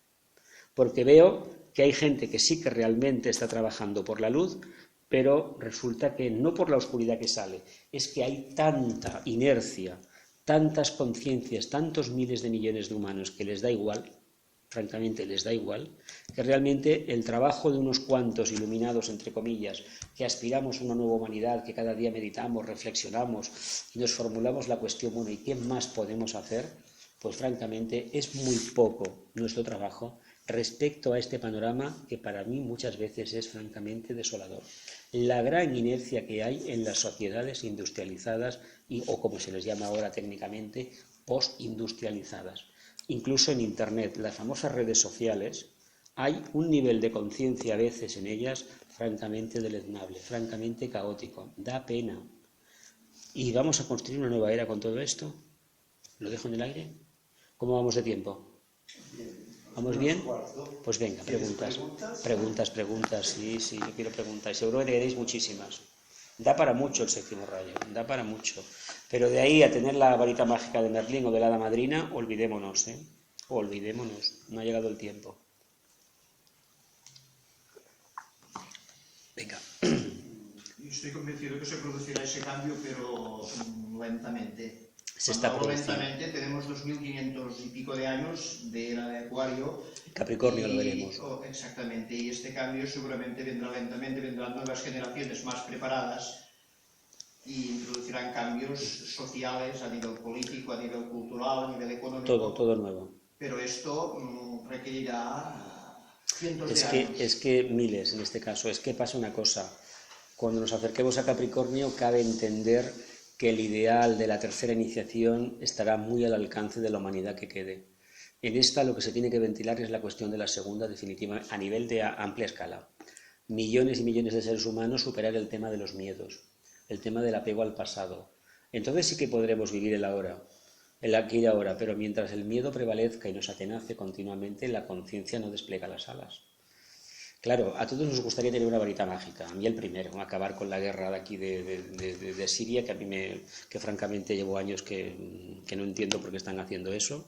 porque veo que hay gente que sí que realmente está trabajando por la luz, pero resulta que no por la oscuridad que sale, es que hay tanta inercia, tantas conciencias, tantos miles de millones de humanos que les da igual, francamente les da igual, que realmente el trabajo de unos cuantos iluminados, entre comillas, que aspiramos a una nueva humanidad, que cada día meditamos, reflexionamos y nos formulamos la cuestión, bueno, ¿y qué más podemos hacer? Pues francamente es muy poco nuestro trabajo respecto a este panorama que para mí muchas veces es francamente desolador. La gran inercia que hay en las sociedades industrializadas o como se les llama ahora técnicamente, postindustrializadas. Incluso en Internet, las famosas redes sociales, hay un nivel de conciencia a veces en ellas francamente deleznable, francamente caótico, da pena. ¿Y vamos a construir una nueva era con todo esto? ¿Lo dejo en el aire? ¿Cómo vamos de tiempo? ¿Vamos bien? Pues venga, preguntas. Sí, yo quiero preguntar. Seguro que queréis muchísimas. Da para mucho el séptimo rayo, da para mucho. Pero de ahí a tener la varita mágica de Merlín o de la hada madrina, olvidémonos, olvidémonos. No ha llegado el tiempo. Venga. estoy convencido que se producirá ese cambio, pero lentamente. Se está produciendo. Lentamente, tenemos 2500 y pico de años de era de Acuario. Capricornio lo veremos. Exactamente, y este cambio seguramente vendrá lentamente, vendrán nuevas generaciones más preparadas y introducirán cambios sociales a nivel político, a nivel cultural, a nivel económico. Todo nuevo. Pero esto requerirá cientos de años. Es que miles en este caso. Es que pasa una cosa. Cuando nos acerquemos a Capricornio cabe entender que el ideal de la tercera iniciación estará muy al alcance de la humanidad que quede. En esta lo que se tiene que ventilar es la cuestión de la segunda definitiva a nivel de amplia escala. Millones y millones de seres humanos superar el tema de los miedos, el tema del apego al pasado. Entonces sí que podremos vivir el ahora, el aquí y ahora, pero mientras el miedo prevalezca y nos atenace continuamente, la conciencia no despliega las alas. Claro, a todos nos gustaría tener una varita mágica, a mí el primero, acabar con la guerra de aquí de Siria, que a mí que francamente llevo años que no entiendo por qué están haciendo eso.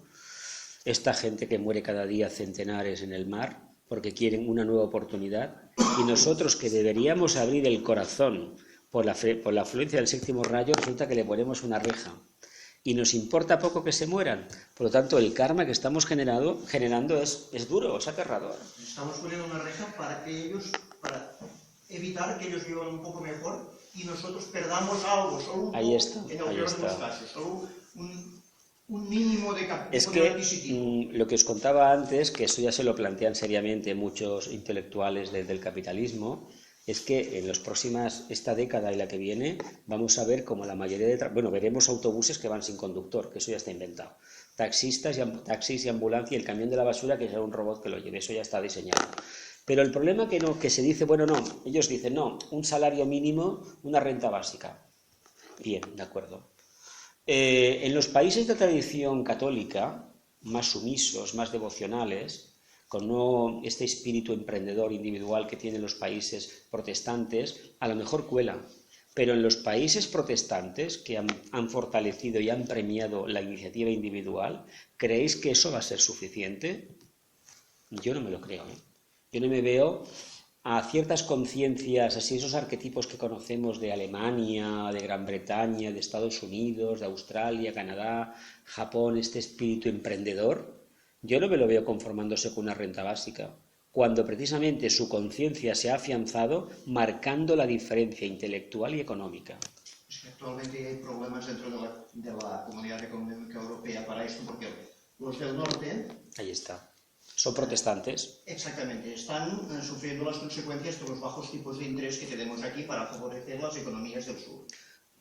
Esta gente que muere cada día centenares en el mar porque quieren una nueva oportunidad, y nosotros que deberíamos abrir el corazón por la afluencia del séptimo rayo, resulta que le ponemos una reja. Y nos importa poco que se mueran. Por lo tanto, el karma que estamos generando es duro, es aterrador. Estamos poniendo una reja para evitar que ellos vivan un poco mejor y nosotros perdamos algo, solo un poco, en el peor de los casos, solo un mínimo de poder adquisitivo. Lo que os contaba antes, que eso ya se lo plantean seriamente muchos intelectuales del capitalismo, es que en esta década y la que viene, vamos a ver como la mayoría veremos autobuses que van sin conductor, que eso ya está inventado. Taxis y ambulancia y el camión de la basura que será un robot que lo lleve, eso ya está diseñado. Pero el problema que se dice, ellos dicen, un salario mínimo, una renta básica. Bien, de acuerdo. En los países de tradición católica, más sumisos, más devocionales, con este espíritu emprendedor individual que tienen los países protestantes, a lo mejor cuela. Pero en los países protestantes que han fortalecido y han premiado la iniciativa individual, ¿creéis que eso va a ser suficiente? Yo no me lo creo. Yo no me veo a ciertas conciencias, así esos arquetipos que conocemos de Alemania, de Gran Bretaña, de Estados Unidos, de Australia, Canadá, Japón, este espíritu emprendedor. Yo no me lo veo conformándose con una renta básica, cuando precisamente su conciencia se ha afianzado marcando la diferencia intelectual y económica. Es que actualmente hay problemas dentro de la Comunidad Económica Europea para esto, porque los del norte... Ahí está. Son protestantes. Exactamente. Están sufriendo las consecuencias de los bajos tipos de interés que tenemos aquí para favorecer las economías del sur.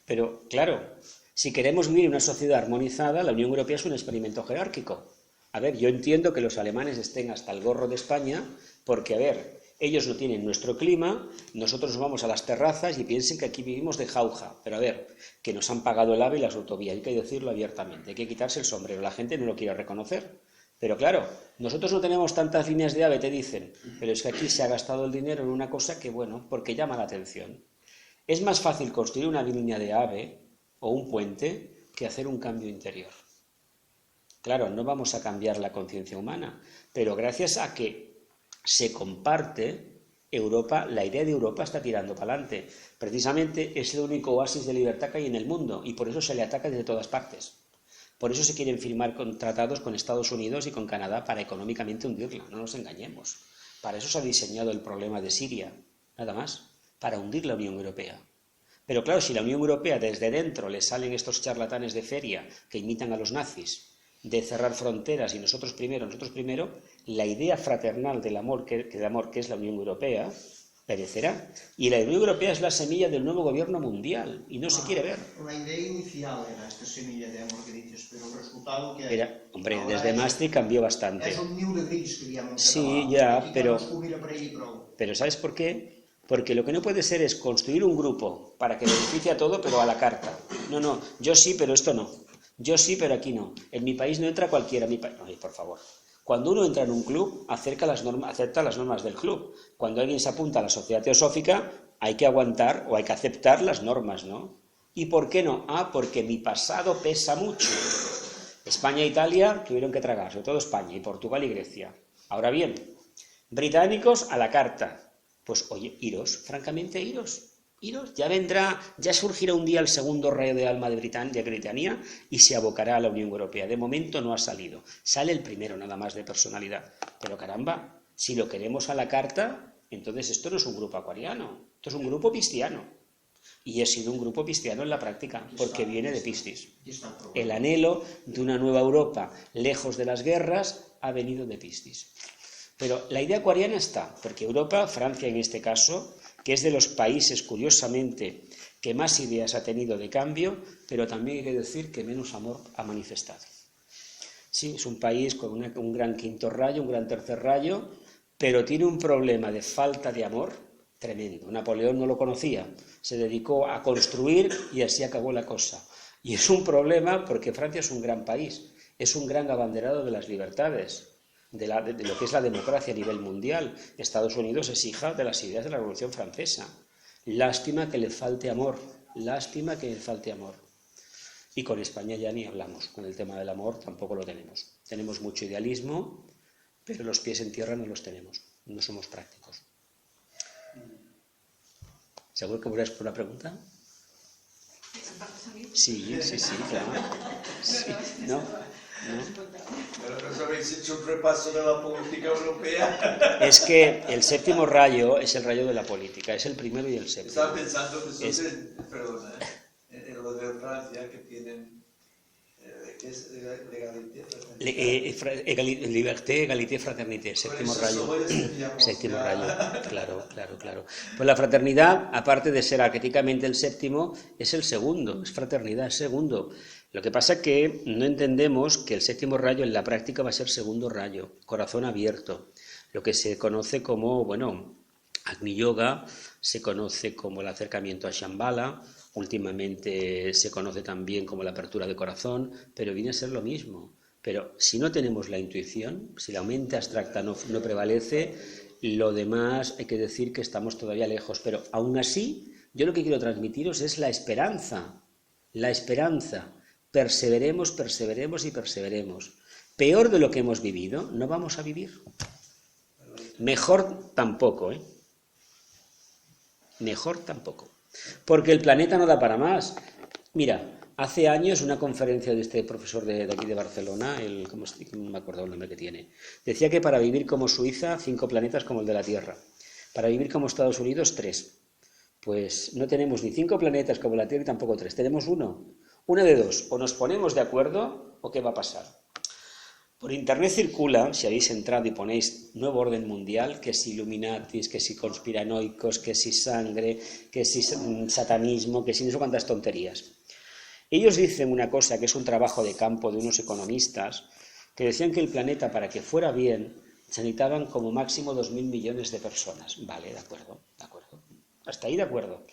Pero, claro, si queremos vivir en una sociedad armonizada, la Unión Europea es un experimento jerárquico. A ver, yo entiendo que los alemanes estén hasta el gorro de España, porque, a ver, ellos no tienen nuestro clima, nosotros nos vamos a las terrazas y piensen que aquí vivimos de jauja. Pero, a ver, que nos han pagado el AVE y las autovías, hay que decirlo abiertamente, hay que quitarse el sombrero, la gente no lo quiere reconocer. Pero, claro, nosotros no tenemos tantas líneas de AVE, te dicen, pero es que aquí se ha gastado el dinero en una cosa que, porque llama la atención. Es más fácil construir una línea de AVE o un puente que hacer un cambio interior. Claro, no vamos a cambiar la conciencia humana, pero gracias a que se comparte Europa, la idea de Europa está tirando para adelante. Precisamente es el único oasis de libertad que hay en el mundo y por eso se le ataca desde todas partes. Por eso se quieren firmar tratados con Estados Unidos y con Canadá para económicamente hundirla, no nos engañemos. Para eso se ha diseñado el problema de Siria, nada más, para hundir la Unión Europea. Pero claro, si la Unión Europea desde dentro le salen estos charlatanes de feria que imitan a los nazis, de cerrar fronteras y nosotros primero, la idea fraternal del amor que es la Unión Europea perecerá. Y la Unión Europea es la semilla del nuevo gobierno mundial y no se quiere ver. La idea inicial era esta semilla de amor que dices, pero el resultado que hay... Desde Maastricht cambió bastante. Es un niu de gris que llaman. Sí, ya, pero ¿sabes por qué? Porque lo que no puede ser es construir un grupo para que beneficie a todo, pero a la carta. No, yo sí, pero esto no. Yo sí, pero aquí no. En mi país no entra cualquiera. Ay, por favor. Cuando uno entra en un club, acepta las normas del club. Cuando alguien se apunta a la sociedad teosófica, hay que aguantar o hay que aceptar las normas, ¿no? ¿Y por qué no? Porque mi pasado pesa mucho. España e Italia tuvieron que tragar, sobre todo España, y Portugal y Grecia. Ahora bien, británicos a la carta. Pues oye, iros, francamente iros. Iros, ya vendrá, ya surgirá un día el segundo rey de alma de Britania y se abocará a la Unión Europea. De momento no ha salido. Sale el primero nada más de personalidad. Pero caramba, si lo queremos a la carta, entonces esto no es un grupo acuariano, esto es un grupo pisciano. Y ha sido un grupo pisciano en la práctica, porque viene de Piscis. El anhelo de una nueva Europa, lejos de las guerras, ha venido de Piscis. Pero la idea acuariana está, porque Europa, Francia en este caso, que es de los países, curiosamente, que más ideas ha tenido de cambio, pero también hay que decir que menos amor ha manifestado. Sí, es un país con un gran quinto rayo, un gran tercer rayo, pero tiene un problema de falta de amor tremendo. Napoleón no lo conocía, se dedicó a construir y así acabó la cosa. Y es un problema porque Francia es un gran país, es un gran abanderado de las libertades, de lo que es la democracia a nivel mundial. Estados Unidos es hija de las ideas de la Revolución Francesa. Lástima que le falte amor, lástima que le falte amor. Y con España ya ni hablamos, con el tema del amor tampoco lo tenemos. Tenemos mucho idealismo, pero los pies en tierra no los tenemos, no somos prácticos. ¿Seguro que volverás por una pregunta? Sí, claro. Sí, ¿no? Pero nos habéis hecho un repaso de la política europea. Es que el séptimo rayo es el rayo de la política, es el primero y el séptimo. Estaba pensando que son en lo de Francia, que tienen que es Liberté, égalité, fraternité, séptimo rayo. Séptimo rayo, claro. Pues la fraternidad, aparte de ser arquetípicamente el séptimo, es el segundo, es fraternidad, es segundo. Lo que pasa es que no entendemos que el séptimo rayo en la práctica va a ser segundo rayo, corazón abierto, lo que se conoce como, Agni Yoga, se conoce como el acercamiento a Shambhala, últimamente se conoce también como la apertura de corazón, pero viene a ser lo mismo. Pero si no tenemos la intuición, si la mente abstracta no prevalece, lo demás hay que decir que estamos todavía lejos. Pero aún así, yo lo que quiero transmitiros es la esperanza. Perseveremos y perseveremos. Peor de lo que hemos vivido, no vamos a vivir. Mejor tampoco, Mejor tampoco. Porque el planeta no da para más. Mira, hace años una conferencia de este profesor de aquí de Barcelona, no me acuerdo el nombre que tiene, decía que para vivir como Suiza, 5 planetas como el de la Tierra. Para vivir como Estados Unidos, 3. Pues no tenemos ni 5 planetas como la Tierra y tampoco 3, tenemos 1. Una de dos, o nos ponemos de acuerdo o ¿qué va a pasar? Por internet circula, si habéis entrado y ponéis nuevo orden mundial, que si Illuminatis, que si conspiranoicos, que si sangre, que si satanismo, que si no sé cuántas tonterías. Ellos dicen una cosa que es un trabajo de campo de unos economistas que decían que el planeta para que fuera bien se necesitaban como máximo 2.000 millones de personas. Vale, de acuerdo. Hasta ahí de acuerdo.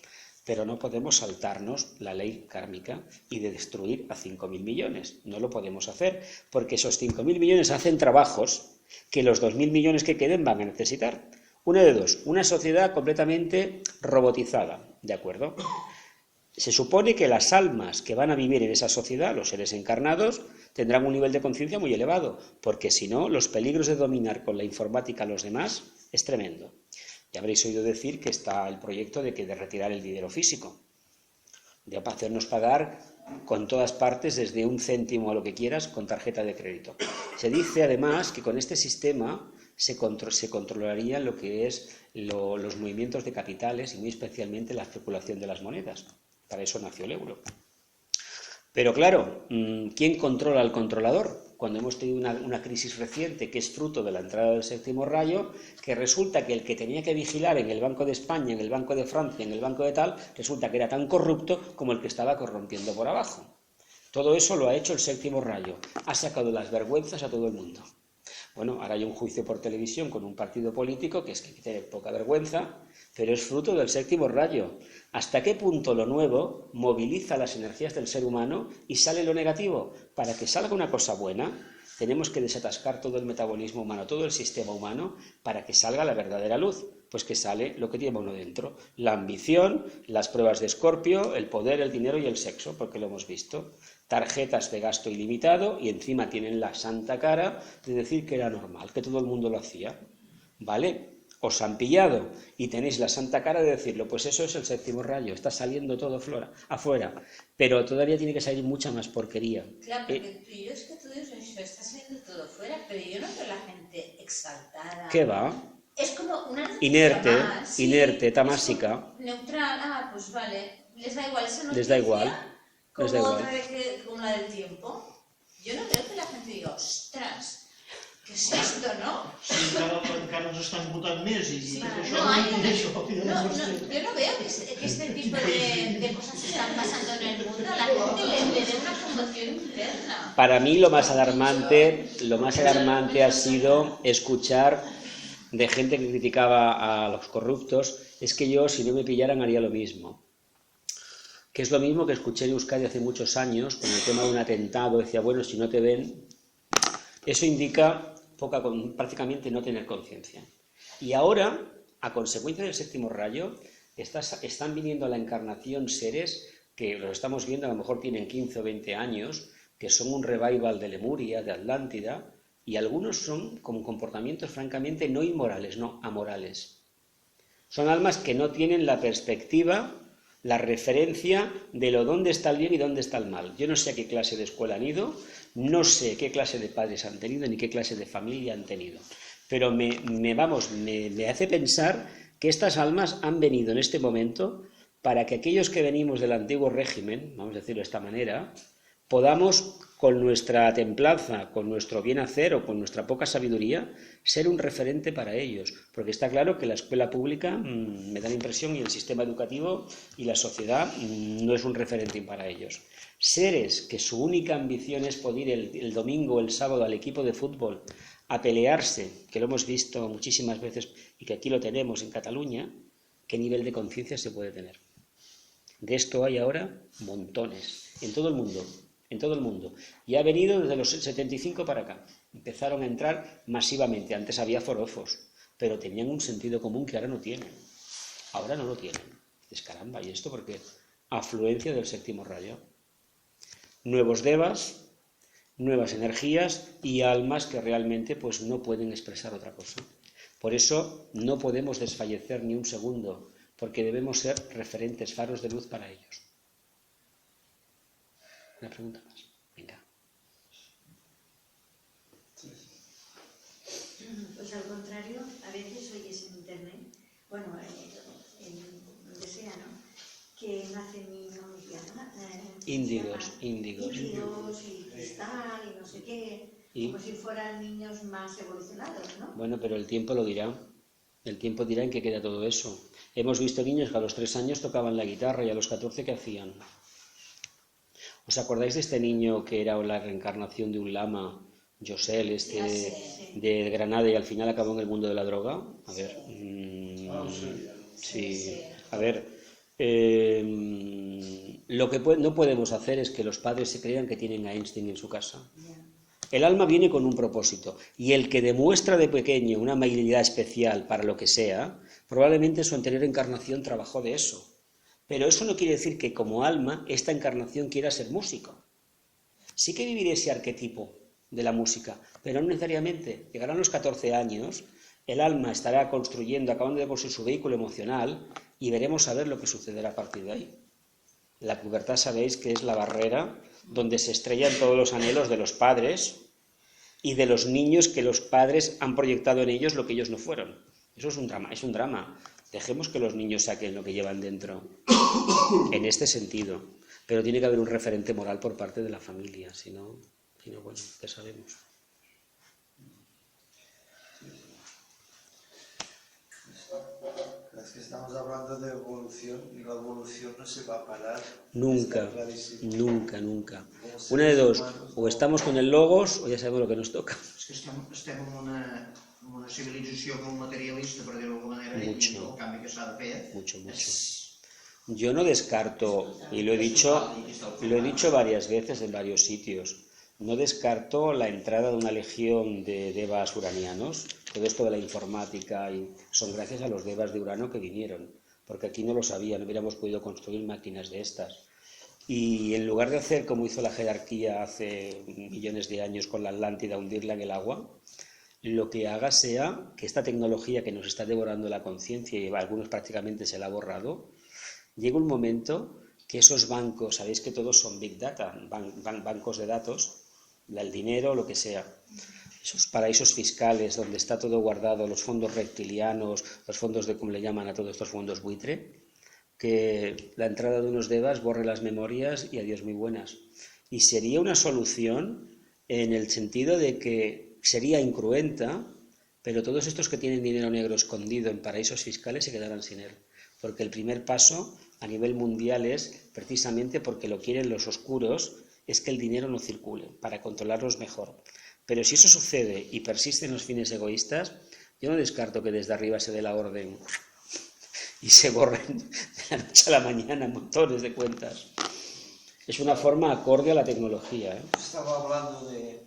Pero no podemos saltarnos la ley kármica y de destruir a 5.000 millones. No lo podemos hacer, porque esos 5.000 millones hacen trabajos que los 2.000 millones que queden van a necesitar. Una de dos, una sociedad completamente robotizada, ¿de acuerdo? Se supone que las almas que van a vivir en esa sociedad, los seres encarnados, tendrán un nivel de conciencia muy elevado, porque si no, los peligros de dominar con la informática a los demás es tremendo. Ya habréis oído decir que está el proyecto de retirar el dinero físico, de hacernos pagar con todas partes, desde 1 céntimo a lo que quieras, con tarjeta de crédito. Se dice además que con este sistema se controlaría lo que es los movimientos de capitales y muy especialmente la especulación de las monedas. Para eso nació el euro. Pero claro, ¿quién controla al controlador? Cuando hemos tenido una crisis reciente que es fruto de la entrada del séptimo rayo, que resulta que el que tenía que vigilar en el Banco de España, en el Banco de Francia, en el Banco de tal, resulta que era tan corrupto como el que estaba corrompiendo por abajo. Todo eso lo ha hecho el séptimo rayo. Ha sacado las vergüenzas a todo el mundo. Bueno, ahora hay un juicio por televisión con un partido político que es que tiene poca vergüenza, pero es fruto del séptimo rayo. ¿Hasta qué punto lo nuevo moviliza las energías del ser humano y sale lo negativo? Para que salga una cosa buena, tenemos que desatascar todo el metabolismo humano, todo el sistema humano, para que salga la verdadera luz. Pues que sale lo que lleva uno dentro. La ambición, las pruebas de Escorpio, el poder, el dinero y el sexo, porque lo hemos visto. Tarjetas de gasto ilimitado y encima tienen la santa cara de decir que era normal, que todo el mundo lo hacía. ¿Vale? os han pillado y tenéis la santa cara de decirlo, pues eso es el séptimo rayo, está saliendo todo afuera, pero todavía tiene que salir mucha más porquería. Claro, porque yo es que tú dices, eso está saliendo todo fuera, pero yo no veo a la gente exaltada. ¿Qué va? Es como una noticia Inerte, más, sí, inerte, tamásica. Neutral, pues vale, les da igual esa noticia. Les da igual, Como les da igual. otra como la del tiempo. Yo no veo que la gente diga, ostras, ¿qué es esto, no? Sí, encara ens estan votant més i Sí, això, no, hay, i això, i no, llavors... yo no veo que este tipo de cosas están pasando en el mundo. A la gente le da una conmoción interna. Para mí lo más alarmante ha sido escuchar de gente que criticaba a los corruptos, es que yo, si no me pillaran, haría lo mismo. Que es lo mismo que escuché en Euskadi hace muchos años, con el tema de un atentado, decía, bueno, si no te ven, eso indica prácticamente no tener conciencia. Y ahora, a consecuencia del séptimo rayo, están viniendo a la encarnación seres que los estamos viendo, a lo mejor tienen 15 o 20 años, que son un revival de Lemuria, de Atlántida, y algunos son con comportamientos francamente no inmorales, no amorales. Son almas que no tienen la perspectiva, la referencia de dónde está el bien y dónde está el mal. Yo no sé a qué clase de escuela han ido, no sé qué clase de padres han tenido, ni qué clase de familia han tenido. Pero me hace pensar que estas almas han venido en este momento para que aquellos que venimos del antiguo régimen, vamos a decirlo de esta manera, podamos, con nuestra templanza, con nuestro bien hacer o con nuestra poca sabiduría, ser un referente para ellos. Porque está claro que la escuela pública, me da la impresión, y el sistema educativo y la sociedad no es un referente para ellos. Seres que su única ambición es poder ir el domingo o el sábado al equipo de fútbol a pelearse, que lo hemos visto muchísimas veces y que aquí lo tenemos en Cataluña, ¿qué nivel de conciencia se puede tener? De esto hay ahora montones, en todo el mundo. En todo el mundo. Y ha venido desde los 75 para acá. Empezaron a entrar masivamente. Antes había forofos, pero tenían un sentido común que ahora no tienen. Ahora no lo tienen. Dices, caramba, ¿y esto por qué? Afluencia del séptimo rayo. Nuevos devas, nuevas energías y almas que realmente pues, no pueden expresar otra cosa. Por eso no podemos desfallecer ni un segundo, porque debemos ser referentes, faros de luz para ellos. Una pregunta más. Venga. Pues al contrario, a veces oyes en internet, bueno, en donde sea, ¿no? Que nacen niños índigos y cristal y no sé qué, como si fueran niños más evolucionados, ¿no? Bueno, pero el tiempo lo dirá. El tiempo dirá en qué queda todo eso. Hemos visto niños que a los 3 años tocaban la guitarra y a los 14 ¿qué hacían? ¿Os acordáis de este niño que era la reencarnación de un lama, Josel, de Granada, y al final acabó en el mundo de la droga? A ver, sí, a ver, lo que no podemos hacer es que los padres se crean que tienen a Einstein en su casa. El alma viene con un propósito, y el que demuestra de pequeño una amabilidad especial para lo que sea, probablemente su anterior encarnación trabajó de eso. Pero eso no quiere decir que como alma esta encarnación quiera ser músico. Sí que viviré ese arquetipo de la música, pero no necesariamente. Llegarán los 14 años, el alma estará acabando de construir su vehículo emocional y veremos a ver lo que sucederá a partir de ahí. La pubertad sabéis que es la barrera donde se estrellan todos los anhelos de los padres y de los niños que los padres han proyectado en ellos lo que ellos no fueron. Eso es un drama. Dejemos que los niños saquen lo que llevan dentro, en este sentido. Pero tiene que haber un referente moral por parte de la familia, si no bueno, ya sabemos. Es que estamos hablando de evolución y la evolución no se va a parar. Nunca. Una de dos, o estamos con el logos o ya sabemos lo que nos toca. És que estem en una civilització molt materialista, per dir-ho d'alguna manera, i el canvi que s'ha de fer... Mucho. Yo no descarto, y lo he dicho varias veces en varios sitios, no descarto la entrada de una legión de devas uranianos. Todo esto de la informática son gracias a los devas de Urano que vinieron, porque aquí no lo sabían, no hubiéramos podido construir máquinas de estas. Y en lugar de hacer como hizo la jerarquía hace millones de años con la Atlántida, hundirla en el agua, lo que haga sea que esta tecnología que nos está devorando la conciencia y a algunos prácticamente se la ha borrado, llegue un momento que esos bancos, sabéis que todos son Big Data, bancos de datos, el dinero, lo que sea, esos paraísos fiscales donde está todo guardado, los fondos reptilianos, los fondos de, como le llaman a todos estos fondos buitre, que la entrada de unos devas borre las memorias y adiós muy buenas. Y sería una solución en el sentido de que sería incruenta, pero todos estos que tienen dinero negro escondido en paraísos fiscales se quedarán sin él. Porque el primer paso a nivel mundial es, precisamente porque lo quieren los oscuros, es que el dinero no circule, para controlarlos mejor. Pero si eso sucede y persisten los fines egoístas, yo no descarto que desde arriba se dé la orden y se borren de la noche a la mañana montones de cuentas. Es una forma acorde a la tecnología, ¿eh? Estaba hablando de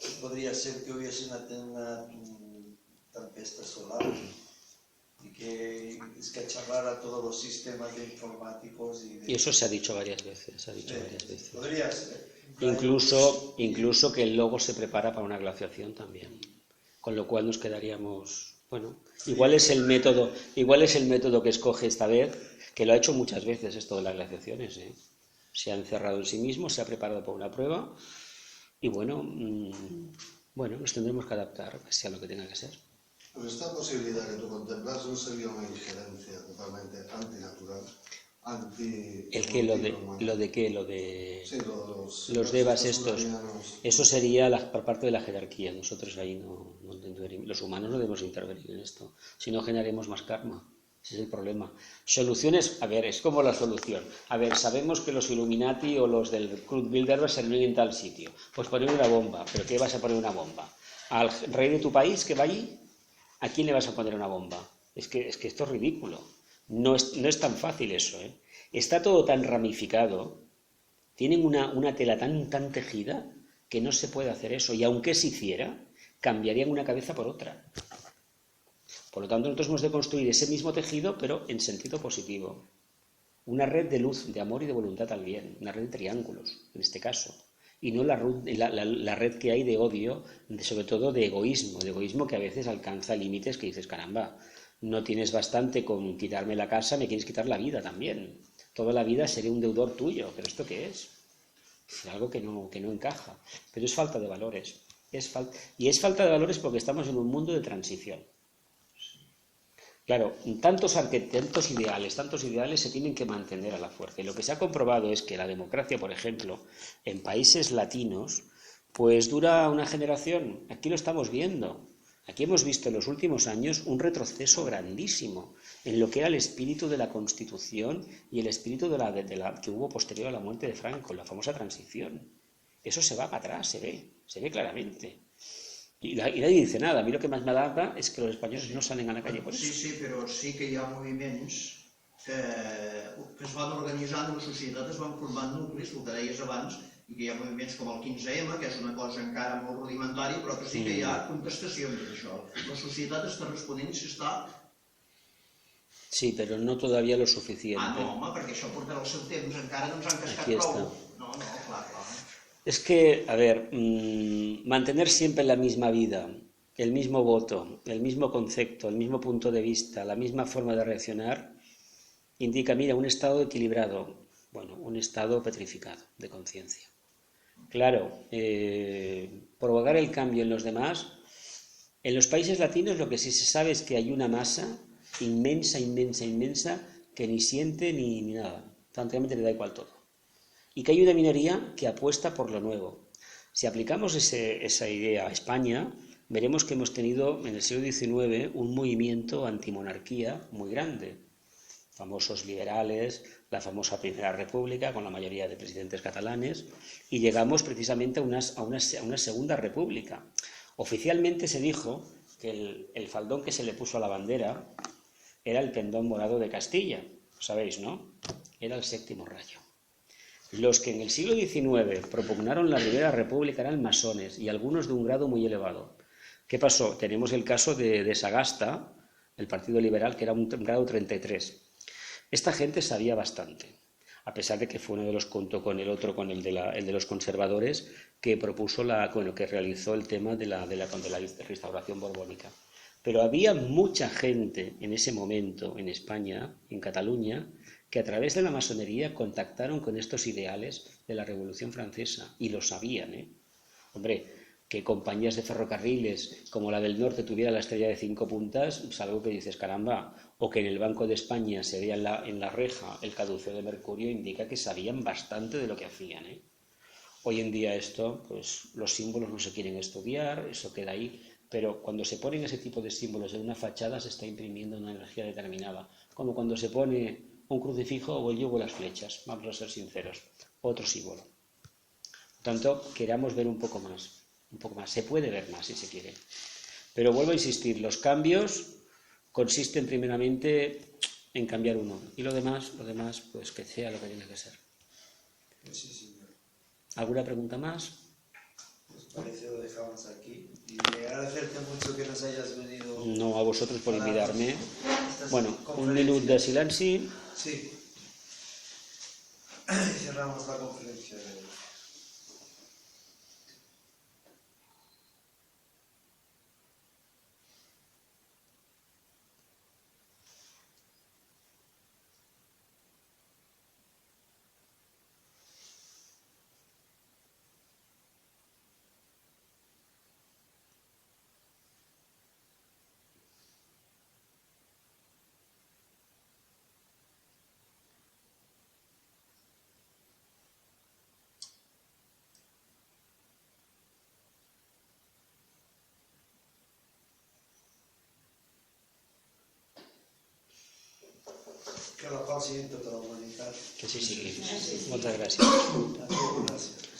que podría ser que hubiese una tempesta solar y que escacharrara todos los sistemas informáticos. Y eso se ha dicho varias veces, Podría ser. Incluso que el logo se prepara para una glaciación también, con lo cual nos quedaríamos, bueno, igual es el método que escoge esta vez, que lo ha hecho muchas veces esto de las glaciaciones, ¿eh? Se ha encerrado en sí mismo, se ha preparado para una prueba y bueno, nos tendremos que adaptar sea lo que tenga que ser. Pero esta posibilidad que tú contemplas no sería una injerencia totalmente antinatural, ¿El qué? ¿Lo de qué? Sí, los devas estos. humanianos. Eso sería por parte de la jerarquía. Nosotros ahí no intervenimos. Los humanos no debemos intervenir en esto. Si no, generaremos más karma. Ese es el problema. Soluciones, a ver, es como la solución. A ver, sabemos que los Illuminati o los del Club Bilderberg se reúnen en tal sitio. Pues poner una bomba. ¿Pero qué vas a poner una bomba? ¿Al rey de tu país que va allí? ¿A quién le vas a poner una bomba? Es que esto es ridículo. No es tan fácil eso, ¿eh? Está todo tan ramificado, tienen una tela tan tejida que no se puede hacer eso. Y aunque se hiciera, cambiarían una cabeza por otra. Por lo tanto, nosotros hemos de construir ese mismo tejido, pero en sentido positivo. Una red de luz, de amor y de voluntad también. Una red de triángulos, en este caso. Y no la red que hay de odio, sobre todo de egoísmo que a veces alcanza límites que dices, caramba, no tienes bastante con quitarme la casa, me quieres quitar la vida también. Toda la vida seré un deudor tuyo, ¿pero esto qué es? Es algo que no encaja. Pero es falta de valores. Y es falta de valores porque estamos en un mundo de transición. Claro, tantos ideales se tienen que mantener a la fuerza. Y lo que se ha comprobado es que la democracia, por ejemplo, en países latinos, pues dura una generación. Aquí lo estamos viendo. Aquí hemos visto en los últimos años un retroceso grandísimo en lo que era el espíritu de la Constitución y el espíritu de la que hubo posterior a la muerte de Franco, la famosa transición. Eso se va para atrás, se ve claramente. Y nadie dice nada. A mí lo que más me alarma es que los españoles no salen a la calle por eso. Sí, però sí que hi ha moviments que es van organitzant, la societat es van formant nuclis, el que deies abans, i que hi ha moviments com el 15M, que és una cosa encara molt rudimentària, però que sí que hi ha contestacions d'això. La societat està responent i s'està... Sí, pero no todavía lo suficiente. No, home, perquè això portarà el seu temps, encara no ens han cascat prou. No, clar. Es que, a ver, mantener siempre la misma vida, el mismo voto, el mismo concepto, el mismo punto de vista, la misma forma de reaccionar, indica, mira, un estado equilibrado, bueno, un estado petrificado de conciencia. Claro, provocar el cambio en los demás, en los países latinos lo que sí se sabe es que hay una masa inmensa, que ni siente ni nada, prácticamente le da igual todo. Y que hay una minoría que apuesta por lo nuevo. Si aplicamos esa idea a España, veremos que hemos tenido en el siglo XIX un movimiento antimonarquía muy grande. Famosos liberales, la famosa Primera República, con la mayoría de presidentes catalanes, y llegamos precisamente a una Segunda República. Oficialmente se dijo que el faldón que se le puso a la bandera era el pendón morado de Castilla, ¿sabéis, no? Era el séptimo rayo. Los que en el siglo XIX propugnaron la Primera República eran masones y algunos de un grado muy elevado. ¿Qué pasó? Tenemos el caso de Sagasta, el Partido Liberal, que era un grado 33. Esta gente sabía bastante. a pesar de que fue uno de los, junto con el otro, con el de los conservadores, que propuso que realizó el tema de la restauración borbónica. Pero había mucha gente en ese momento en España, en Cataluña, que a través de la masonería contactaron con estos ideales de la Revolución Francesa, y lo sabían, ¿eh? Hombre, que compañías de ferrocarriles como la del norte tuviera la estrella de 5 puntas, es algo que dices, caramba, o que en el Banco de España se vea en la reja el caduceo de mercurio, indica que sabían bastante de lo que hacían, ¿eh? Hoy en día esto, pues los símbolos no se quieren estudiar, eso queda ahí, pero cuando se ponen ese tipo de símbolos en una fachada se está imprimiendo una energía determinada, como cuando se pone un crucifijo o el yugo de las flechas, vamos a ser sinceros, otro símbolo. Por tanto, queramos ver un poco más, se puede ver más si se quiere. Pero vuelvo a insistir, los cambios consisten primeramente en cambiar uno, y lo demás, pues que sea lo que tiene que ser. Sí, señor. ¿Alguna pregunta más? Pues parece lo dejamos aquí. Y agradecerte mucho que nos hayas venido. No, a vosotros por invitarme. Bueno, un conferencia. minut de silenci. Sí. Y cerramos la conferencia de hoy. Que la paz sigui en tota la humanitat. Que sí sigui. Moltes gràcies. Gràcies.